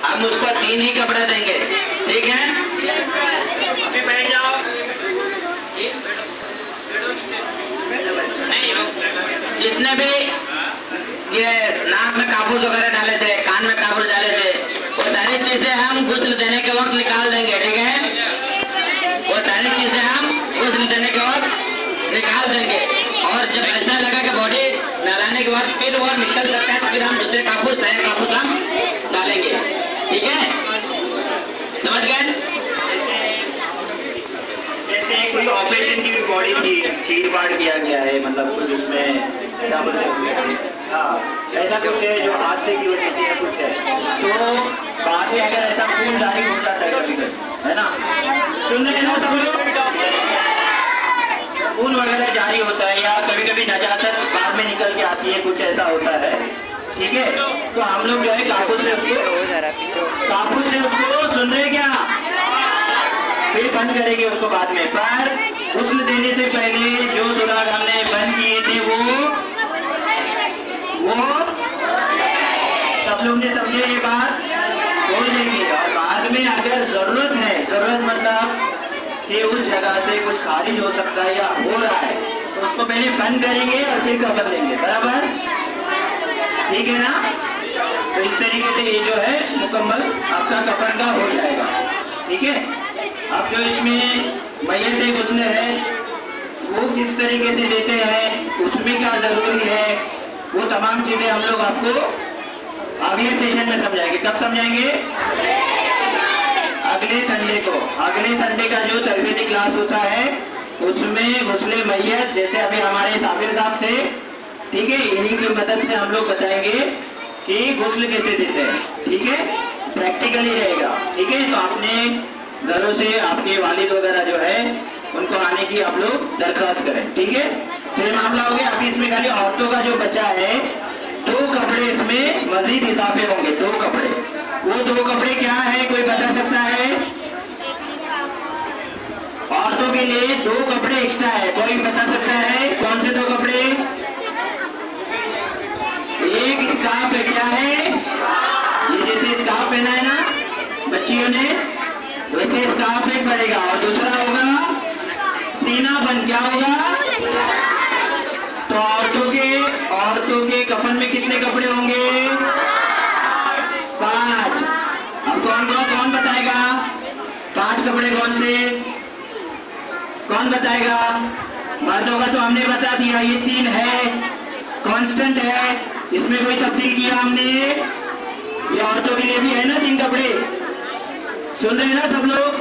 हम उसको 3 ही कपड़े देंगे। ठीक है? अभी बैठ जाओ। नहीं, जितने भी ये नाक में काबुल वगैरह डाले थे, कान में काबुल डाले थे, वो सारी चीजें हम गुस्ल देने के वक्त निकाल देंगे। ठीक है? वो सारी चीजें हम गुस्ल देने के वक्त निकाल देंगे। और जब ऐसा लगा कि बॉडी नहलाने के बाद फिर वो निकल सकता है, तो फिर हम दूसरे काबुल नए काबुल हम डालेंगे। ठीक है? समझ गए? जैसे कोई ऑपरेशन की भी बॉडी की चीर-फाड़ किया गया है, मतलब कुछ उसमें क्या बोलते हैं, हाँ ऐसा कुछ है जो हादसे की वजह से कुछ है, तो बाद में अगर ऐसा खून जारी हो जाता है कभी कभी, है ना, सुन रहे हैं ना सब लोग, खून वगैरह जारी होता है या कभी कभी नजाकत बाद में निकल के आती है, कुछ ऐसा होता है। ठीक है? तो हम लोग जो है काबू से उसको सुन रहे क्या, फिर बंद करेंगे उसको बाद में। पर गुस्ल देने से पहले जो सुराग हमने बंद किए थे वो सब लोग ने समझे ये बात, खोल देंगे। और बाद में अगर जरूरत है, जरूरत मतलब कि उस जगह से कुछ खारिज हो सकता है या हो रहा है, तो उसको पहले बंद करेंगे और फिर कवर देंगे। बराबर? ठीक है ना? तो इस तरीके से ये जो है मुकम्मल आपका कफन का हो जाएगा। ठीक है? अब जो इसमें मैयत गुस्ल है वो किस तरीके से देते हैं, उसमें क्या जरूरी है, वो तमाम चीजें हम लोग आपको अगले सेशन में समझाएंगे। कब समझाएंगे? अगले संडे को। अगले संडे का जो तरबियती क्लास होता है उसमें गुस्ले मैयत, जैसे अभी हमारे साबिर साहब थे, ठीक है, इन्हीं की मदद से हम लोग बताएंगे कि गुस्ल कैसे देते हैं। ठीक है? प्रैक्टिकली रहेगा। ठीक है? तो आपने घरों से आपके वालिद वगैरह जो है उनको आने की आप लोग दरख्वास्त करें। ठीक है? फिर मामला हो गया। अभी इसमें खाली औरतों का जो बचा है, 2 कपड़े इसमें मजीद इजाफे होंगे। 2 कपड़े, वो 2 कपड़े क्या है, कोई बता सकता है? औरतों के लिए 2 कपड़े एक्स्ट्रा है, कोई बता सकता है कौन से 2 कपड़े? एक स्कार्फ है, क्या है ये, जैसे स्कार्फ पहना है ना बच्चियों ने, वैसे स्कार्फ एक पड़ेगा। और दूसरा होगा सीना बंद। क्या होगा? तो औरतों के कफन में कितने कपड़े होंगे? 5। अब कौन बताएगा 5 कपड़े कौन से? कौन बताएगा? मर्दों का तो हमने बता दिया, ये 3 है, कांस्टेंट है, इसमें कोई तब्दील किया हमने। ये औरतों के लिए भी है ना 3 कपड़े, सुन रहे हैं ना सब लोग?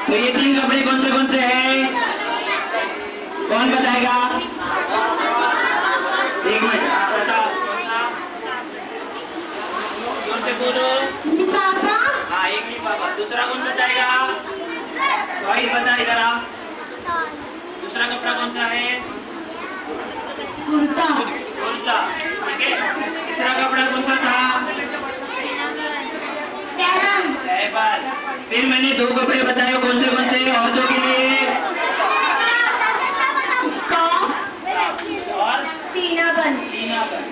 तो ये 3 कपड़े कौन से हैं? कौन बताएगा? एक मिनट, बोलो। हाँ, एक लिफाफा। दूसरा कौन बताएगा? बॉयज बता इधर आ। दूसरा कपड़ा कौन सा है? कुर्ता कुर्ता, ठीक है। तीसरा कपड़ा कौन सा था? सहबाज। फिर मैंने 2 कपड़े बताए, कौन से औरतों के लिए? और सीना बंद सीना पर।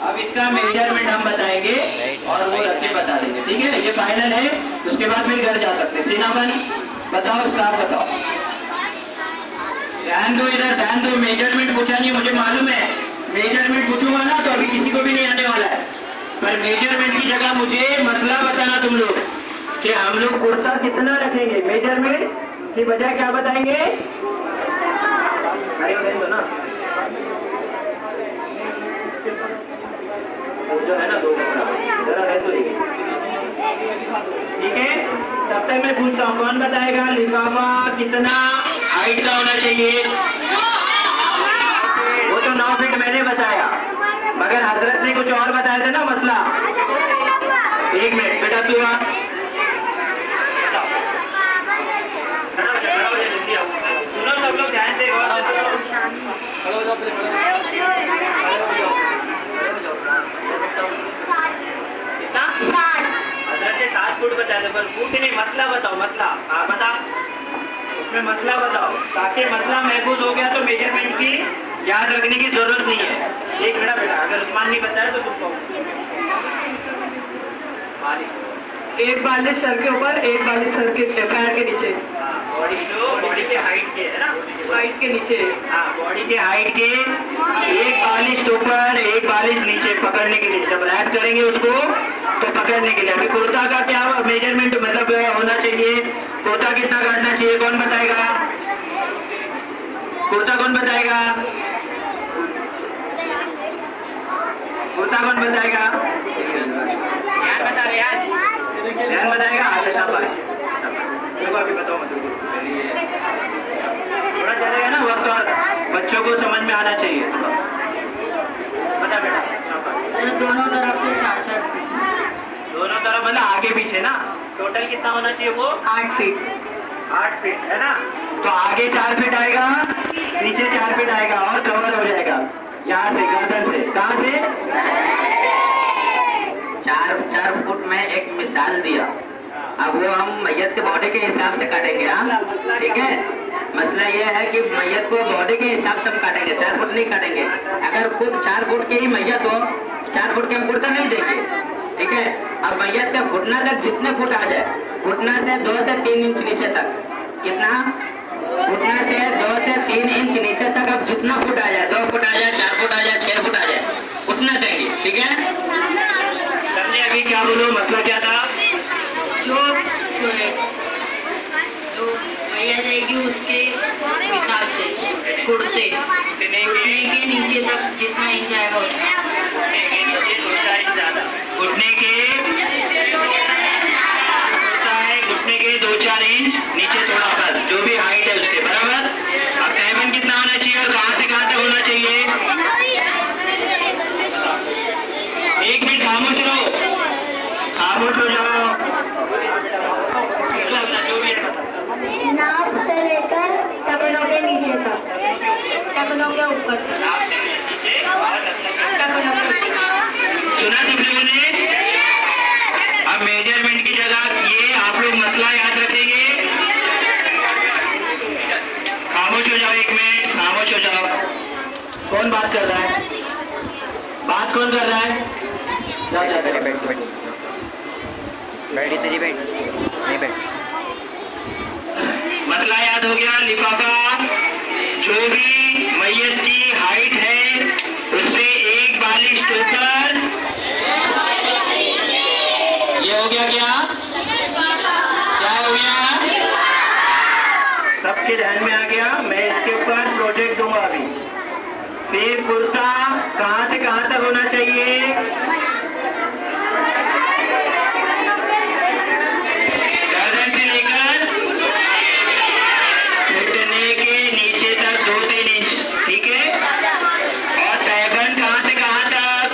अब इसका मेजरमेंट हम बताएंगे और वो रख के बता देंगे, ठीक है। ये फाइनल है, उसके बाद फिर घर जा सकते हैं। सीनाबन बताओ, स्टार्ट बताओ। ध्यान दो इधर, ध्यान दो। मेजरमेंट पूछा नहीं, मुझे मालूम है। मेजरमेंट पूछूंगा ना तो अभी किसी को भी नहीं आने वाला है, पर मेजरमेंट की जगह मुझे मसला बताना तुम लोग कि हम लोग कुर्ता कितना रखेंगे। मेजरमेंट की बजाय क्या बताएंगे? अरे वो ना जो है ना 2 कपड़ा जरा रह तो लेंगे, ठीक है। तब तक मैं पूछता हूँ, कौन बताएगा लिफाफा कितना हाइट का होना चाहिए? वो तो 9 फीट मैंने बताया, मगर हजरत ने कुछ और बताया था ना मसला। 1 मिनट बेटा, तू आ। सुनो सब लोग ध्यान से, गौर से सुनो। कितना? 7 फुट बताया था, पर फुट नहीं, मसला बताओ। मसला हाँ बता, उसमें मसला बताओ, ताकि मसला महफूज हो गया तो मेजरमेंट की याद रखने की जरूरत नहीं है। एक मिनट बेटा, अगर उस्मान नहीं बताया तो तुम कहो। 1 बालिश सर के ऊपर, 1 बालिश सर के पैर के नीचे। बॉडी जो बॉडी के हाइट के है ना, हाइट के नीचे। हाँ बॉडी के हाइट के 1 बालिश ऊपर, 1 बालिश नीचे पकड़ने के लिए। जब रैप करेंगे उसको तो पकड़ने के लिए। अभी कुर्ता का क्या मेजरमेंट मतलब होना चाहिए? कुर्ता कितना काटना चाहिए? कौन बताएगा? कुर्ता कौन बताएगा? कुर्ता कौन बताएगा? यार बता रहे यार। ध्यान बताएगा। अच्छा शाबाश, अभी बताओ। थोड़ा चलेगा ना वक्त, और बच्चों को समझ में आना चाहिए। बता बेटा। दोनों तरफ से 4-4 दोनों तरफ मतलब आगे पीछे ना, टोटल कितना होना चाहिए वो? 8 फीट 8 फीट है ना। तो आगे 4 फीट आएगा, नीचे 4 फीट आएगा और कवर हो जाएगा। यहाँ से गर्दन से, कहाँ से? 4 फुट में एक मिसाल दिया। अब वो हम मैयत के बॉडी के हिसाब से काटेंगे, हाँ ठीक है। मसला ये है कि मैयत को बॉडी के हिसाब से हम काटेंगे, 4 फुट नहीं काटेंगे। अगर खुद 4 फुट की ही मैयत हो, 4 फुट के हम कुर्ता नहीं देंगे, ठीक है। अब मैयत का घुटना तक जितने फुट आ जाए, घुटना से 2 से 3 इंच नीचे तक, कितना? घुटना से 2 से 3 इंच नीचे तक अब जितना फुट आ जाए, 2 फुट आ जाए, 4 फुट आ जाए, 6 फुट आ जाए, उतना देंगे, ठीक है। समझे अभी क्या बोलो? मसला क्या था? जो मैया जाएगी उसके हिसाब से कुर्ते के नीचे तक जितना इंच आएगा उतना। घुटने के नीचे 2-4 इंच ज्यादा। घुटने के होता है, घुटने के 2-4 इंच नीचे थोड़ा सा, जो भी हाइट है उसके बराबर। अब तैमन कितना होना चाहिए और कहाँ से कहाँ तक होना चाहिए? 1 मिनट खामोश रहो, खामोश हो जाओ। जो भी है नाप से लेकर टखनों के नीचे तक, टखनों के ऊपर से सुना सब लोगों ने? अब मेजरमेंट की जगह ये आप लोग मसला याद रखेंगे। खामोश हो जाओ, 1 मिनट खामोश हो जाओ। कौन बात कर रहा है? बात कौन कर रहा है? जा जा तेरे बैठ बैठ तेरी बैठ नहीं बैठ। मसला याद हो गया। लिफाफा जो भी मैयत की हाइट है उससे 1 बालिश ऊपर, ये हो गया क्या? क्या हो गया? सबके ध्यान में आ गया। मैं इसके ऊपर प्रोजेक्ट दूंगा अभी। फिर कुर्ता कहाँ से कहाँ तक होना चाहिए? गर्दन से लेकर घुटने के नीचे तक 2-3 इंच, ठीक है। और तैबन कहाँ से कहाँ तक?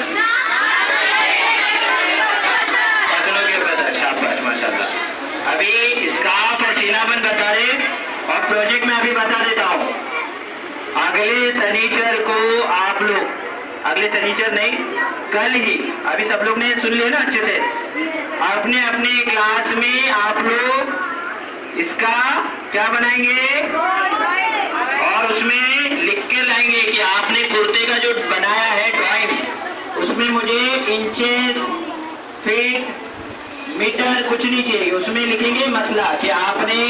टखनों के ऊपर तक। शाबाश माशाल्लाह। अभी स्कार्फ और चीनाबन बता रहे शनिचर को आप लोग, अगले शनिचर नहीं, कल ही, अभी सब लोग ने सुन लिया ना अच्छे से, अपने अपने क्लास में आप लोग इसका क्या बनाएंगे और उसमें लिख के लाएंगे कि आपने कुर्ते का जो बनाया है ड्राइंग, उसमें मुझे इंचेस, फीट, मीटर कुछ नहीं चाहिए, उसमें लिखेंगे मसला कि आपने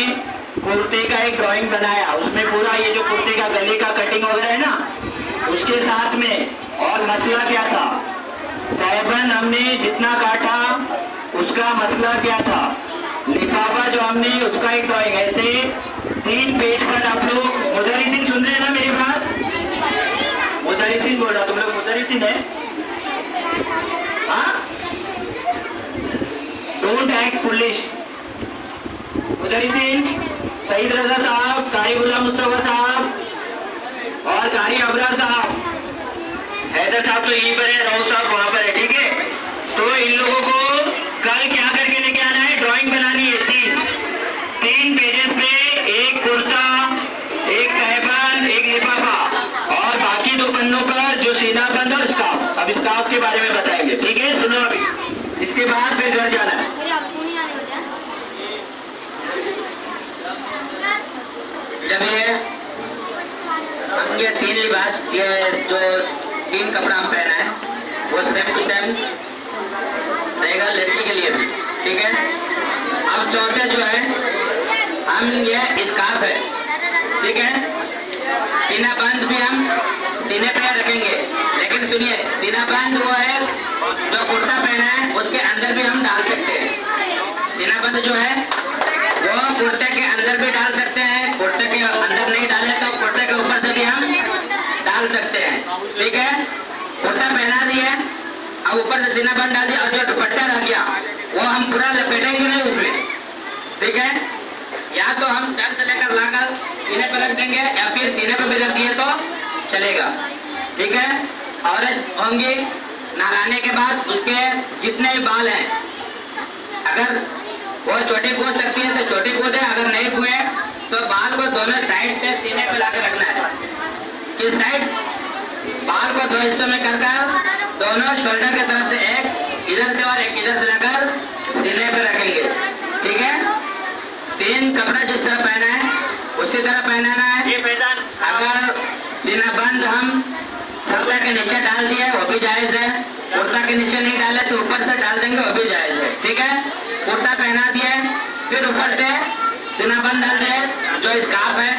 कुर्ते का एक ड्राइंग बनाया, उसमें पूरा ये जो कुर्ते का गले का कटिंग वगैरह है ना उसके साथ में, और मसला क्या था, तैबन हमने जितना काटा उसका मसला क्या था, लिफाफा जो हमने उसका एक ड्राइंग, ऐसे 3 पेज पर आप लोग, मुदरिसिन सुन रहे हैं ना मेरी बात, मुदरिसिन बोल रहा, तुम लोग मुदरिसिन है, हाँ, डोंट एक्ट फुलिश। मुदरिसिन सईद रजा साहब, कारी गुलाम मुस्तफा साहब और कारी अबरार साहब, हैदर साहब तो यहीं पर है, राउत साहब वहां पर है, ठीक है। तो इन लोगों को कल क्या करके लेके आना है, ड्राइंग बनानी है 3 पेजेस पे, एक कुर्ता, एक तहबान, एक लिफाफा, और बाकी 2 पन्नों पर जो सीना बंद और स्कार्फ। अब स्कार्फ के बारे में बताएंगे, ठीक है, सुनो अभी, इसके बाद फिर घर जाना है। जब ये 3 लिबास, ये जो 3 कपड़ा हम पहना है वो सेम टू सेम रहेगा लड़की के लिए भी, ठीक है। अब चौथे जो है हम ये स्कार्फ है, ठीक है, सीना बंद भी हम सीने पे रखेंगे, लेकिन सुनिए सीना बंद वो है जो कुर्ता पहना है उसके अंदर भी हम डाल सकते हैं। सीना बंद जो है वो कुर्ते के अंदर भी डाल सकते हैं, कुर्ते के अंदर नहीं डाले तो कुर्ते के ऊपर से भी हम डाल सकते हैं, ठीक है। कुर्ता पहना दिया, अब ऊपर से सीना बंद डाल दिया, और जो दुपट्टा रह गया वो हम पूरा लपेटेंगे नहीं उसमें, ठीक है। या तो हम सर से लेकर लाकर सीने पर रख देंगे या फिर सीने पर भी रख दिए तो चलेगा, ठीक है। औरत होंगी, नहाने के बाद उसके जितने भी बाल हैं, अगर वो छोटी कूद सकती है तो छोटी कूद है, अगर नहीं हुए तो बाल को दोनों साइड से सीने पे लाकर रखना है। किस साइड? बाल को 2 हिस्सों में कर दोनों शोल्डर के तरफ से एक इधर से और एक इधर से लाकर सीने पे रखेंगे, ठीक है। 3 कपड़ा जिस तरह पहना है उसी तरह पहनाना है। ये फैजान, अगर सीना बंद हम कुर्ता के नीचे डाल दिए वो भी जायज है, कुर्ता के नीचे नहीं डाले तो ऊपर से डाल देंगे वो भी जायज है, ठीक है। कुर्ता पहना दिए, फिर ऊपर से सीना बंद डाल दिए, जो स्कार्फ है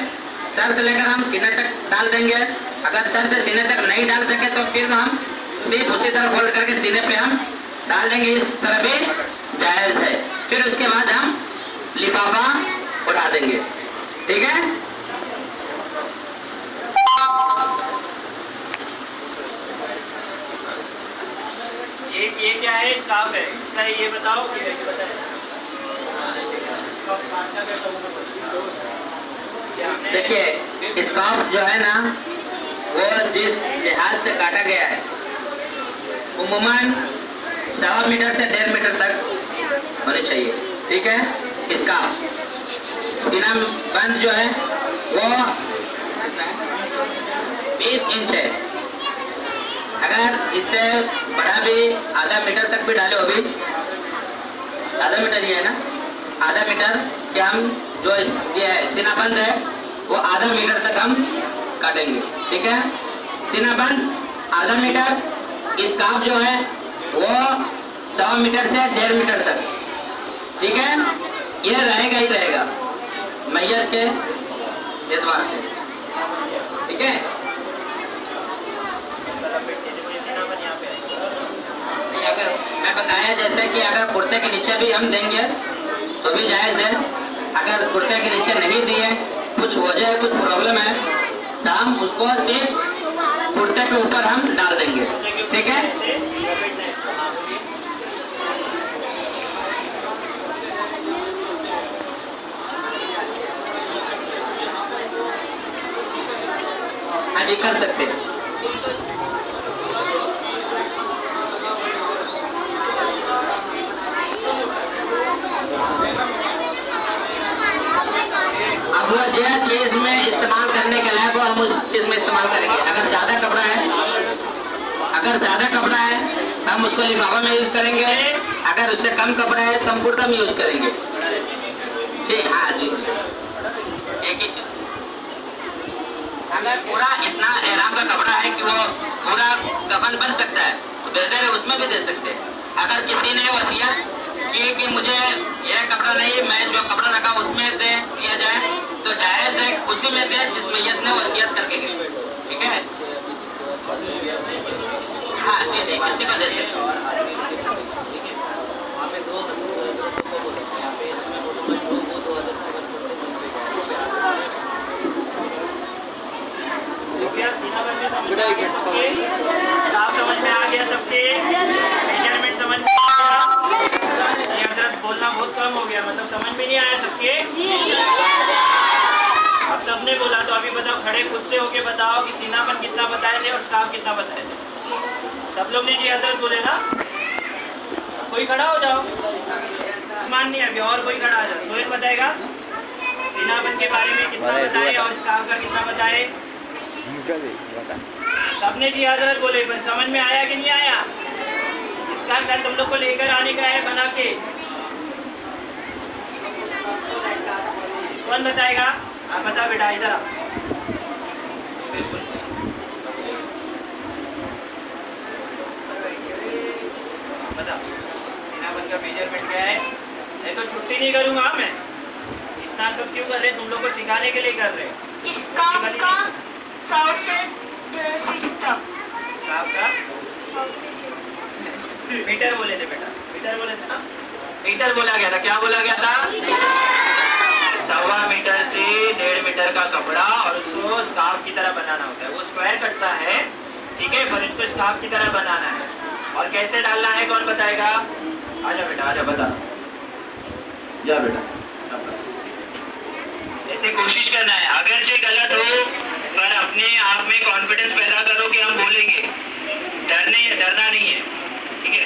सर से लेकर हम सीने तक डाल देंगे। अगर सर से सीने तक नहीं डाल सके तो फिर हम सिर्फ उसी तरह फोल्ड करके सीने पे हम डाल देंगे, इस तरह भी जायज है। फिर उसके बाद हम लिफाफा उठा देंगे, ठीक है। ये क्या है, स्कार्फ है, इसका ये बताओ कि कैसे बताया। देखिए स्कार्फ जो है ना वो जिस लिहाज से काटा गया है उम्मन 1.25 मीटर से 1.5 मीटर तक होनी चाहिए, ठीक है। स्कार्फ सीना बंद जो है वो 20 इंच है, अगर इससे बड़ा भी आधा मीटर तक भी डाले, वो भी आधा मीटर ही है ना, आधा मीटर के हम जो ये है सीना बंद है वो आधा मीटर तक हम काटेंगे, ठीक है। सीना बंद आधा मीटर, स्कार्फ जो है वो 1.25 मीटर से 1.5 मीटर तक, ठीक है। ये रहेगा ही रहेगा मैयत के एतबार से, ठीक है। अगर मैं बताया जैसे कि अगर कुर्ते के नीचे भी हम देंगे तो भी जायज है, अगर कुर्ते के नीचे नहीं दिए, कुछ वजह है, कुछ प्रॉब्लम है, तो हम उसको सिर्फ कुर्ते के ऊपर हम डाल देंगे, ठीक है। अभी कर सकते हैं। अब वो जिस चीज में इस्तेमाल करने के लायक हो हम उस चीज में इस्तेमाल करेंगे। अगर ज्यादा कपड़ा है हम उसको लिफाफा में यूज करेंगे, अगर उससे कम कपड़ा है तो हम कुर्ता में यूज करेंगे। ठीक, हाँ जी, एक ही चीज। अगर पूरा इतना एहराम का कपड़ा है कि वो पूरा कफन बन सकता है तो बेहतर है उसमें भी दे सकते हैं। अगर किसी ने वसीयत की कि मुझे यह कपड़ा नहीं, मैं जो कपड़ा रखा उसमें दे दिया जाए तो जायज़ है उसी में दे जिस मैयत ने वसीयत करके गई। ठीक है, हाँ जी जी, किसी को दे सकते। वहाँ पे दो को बोलते हैं, यहाँ पे इसमें बोलूँगा जो वो 2 हज़रत को बस क्या सीना बन में समझ में आ गया सबके, साफ समझ में आ गया सबके, मेजरमेंट समझ में आ गया। ये हजरत बोलना बहुत कम हो गया, मतलब समझ में नहीं आया सबके। अब सबने बोला तो अभी बताओ, खड़े खुद से होके बताओ कि सीनापन कितना बताए थे और स्कार्फ कितना बताए थे। सब लोग ने जी हजरत बोले ना। कोई खड़ा हो जाओ, उस्मान नहीं, अभी और कोई खड़ा आ जाओ। सोहेल बताएगा सीनापन के बारे में कितना बताए और स्कार्फ का कितना बताए। सबने जी हजरत बोले, पर समझ में आया कि नहीं आया? इसका क्या तुम लोग को लेकर आने का है बना के? कौन बताएगा? आप बता बेटा, इधर आओ। बता सीनापन का मेजरमेंट क्या है? नहीं तो छुट्टी नहीं करूंगा मैं। इतना सब क्यों कर रहे? तुम लोग को सिखाने के लिए कर रहे हैं। मीटर बोले थे बेटा, मीटर बोले थे ना। मीटर बोला गया था, क्या बोला गया था? 1.25 मीटर से 1.5 मीटर का कपड़ा और उसको स्कार्फ की तरह बनाना होता है। वो स्क्वायर कटता है, ठीक है, पर इसको स्कार्फ की तरह बनाना है। और कैसे डालना है कौन बताएगा? आजा बेटा, आजा बता, जा बेटा। ऐसे कोशिश करना है, अगर से गलत हो पर अपने आप में कॉन्फिडेंस पैदा करो कि हम बोलेंगे, डरना नहीं है, ठीक है।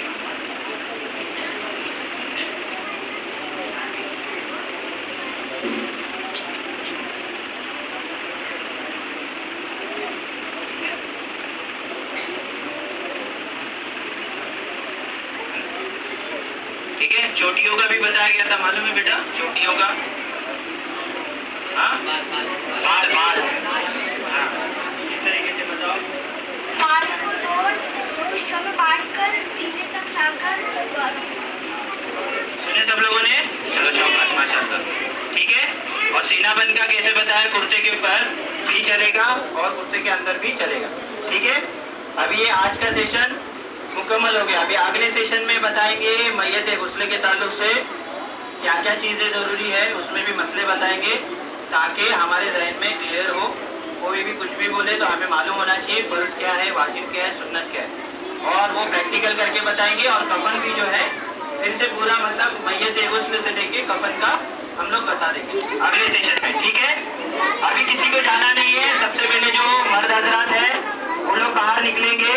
ठीक है, चोटियों का भी बताया गया था, मालूम है बेटा? चोटियों का, हाँ, बाल बाल, हाँ, इस तरीके से बताओ। बाल को दो हिस्सों में बांटकर सीने तक लाकर। सुने सब लोगों ने? चलो शाबाश, माशाल्लाह, ठीक है। और सीनाबंद का कैसे बताया? कुर्ते के ऊपर भी चलेगा और कुर्ते के अंदर भी चलेगा, ठीक है। अभी ये आज का सेशन मुकम्मल हो गया। अभी अगले सेशन में बताएंगे मैयत गुस्ल के ताल्लुक से क्या क्या चीज़ें ज़रूरी है, उसमें भी मसले बताएंगे ताकि हमारे जहन में क्लियर हो। कोई भी कुछ भी बोले तो हमें मालूम होना चाहिए फर्ज क्या है, वाजिब क्या है, सुन्नत क्या है, और वो प्रैक्टिकल करके बताएंगे। और कफन भी जो है फिर से पूरा मतलब मैयत गुस्ल से लेके कफन का हम लोग बता देंगे अगले सेशन में, ठीक है। अभी किसी को जाना नहीं है। सबसे पहले जो मर्द हजरात है वो लोग बाहर निकलेंगे।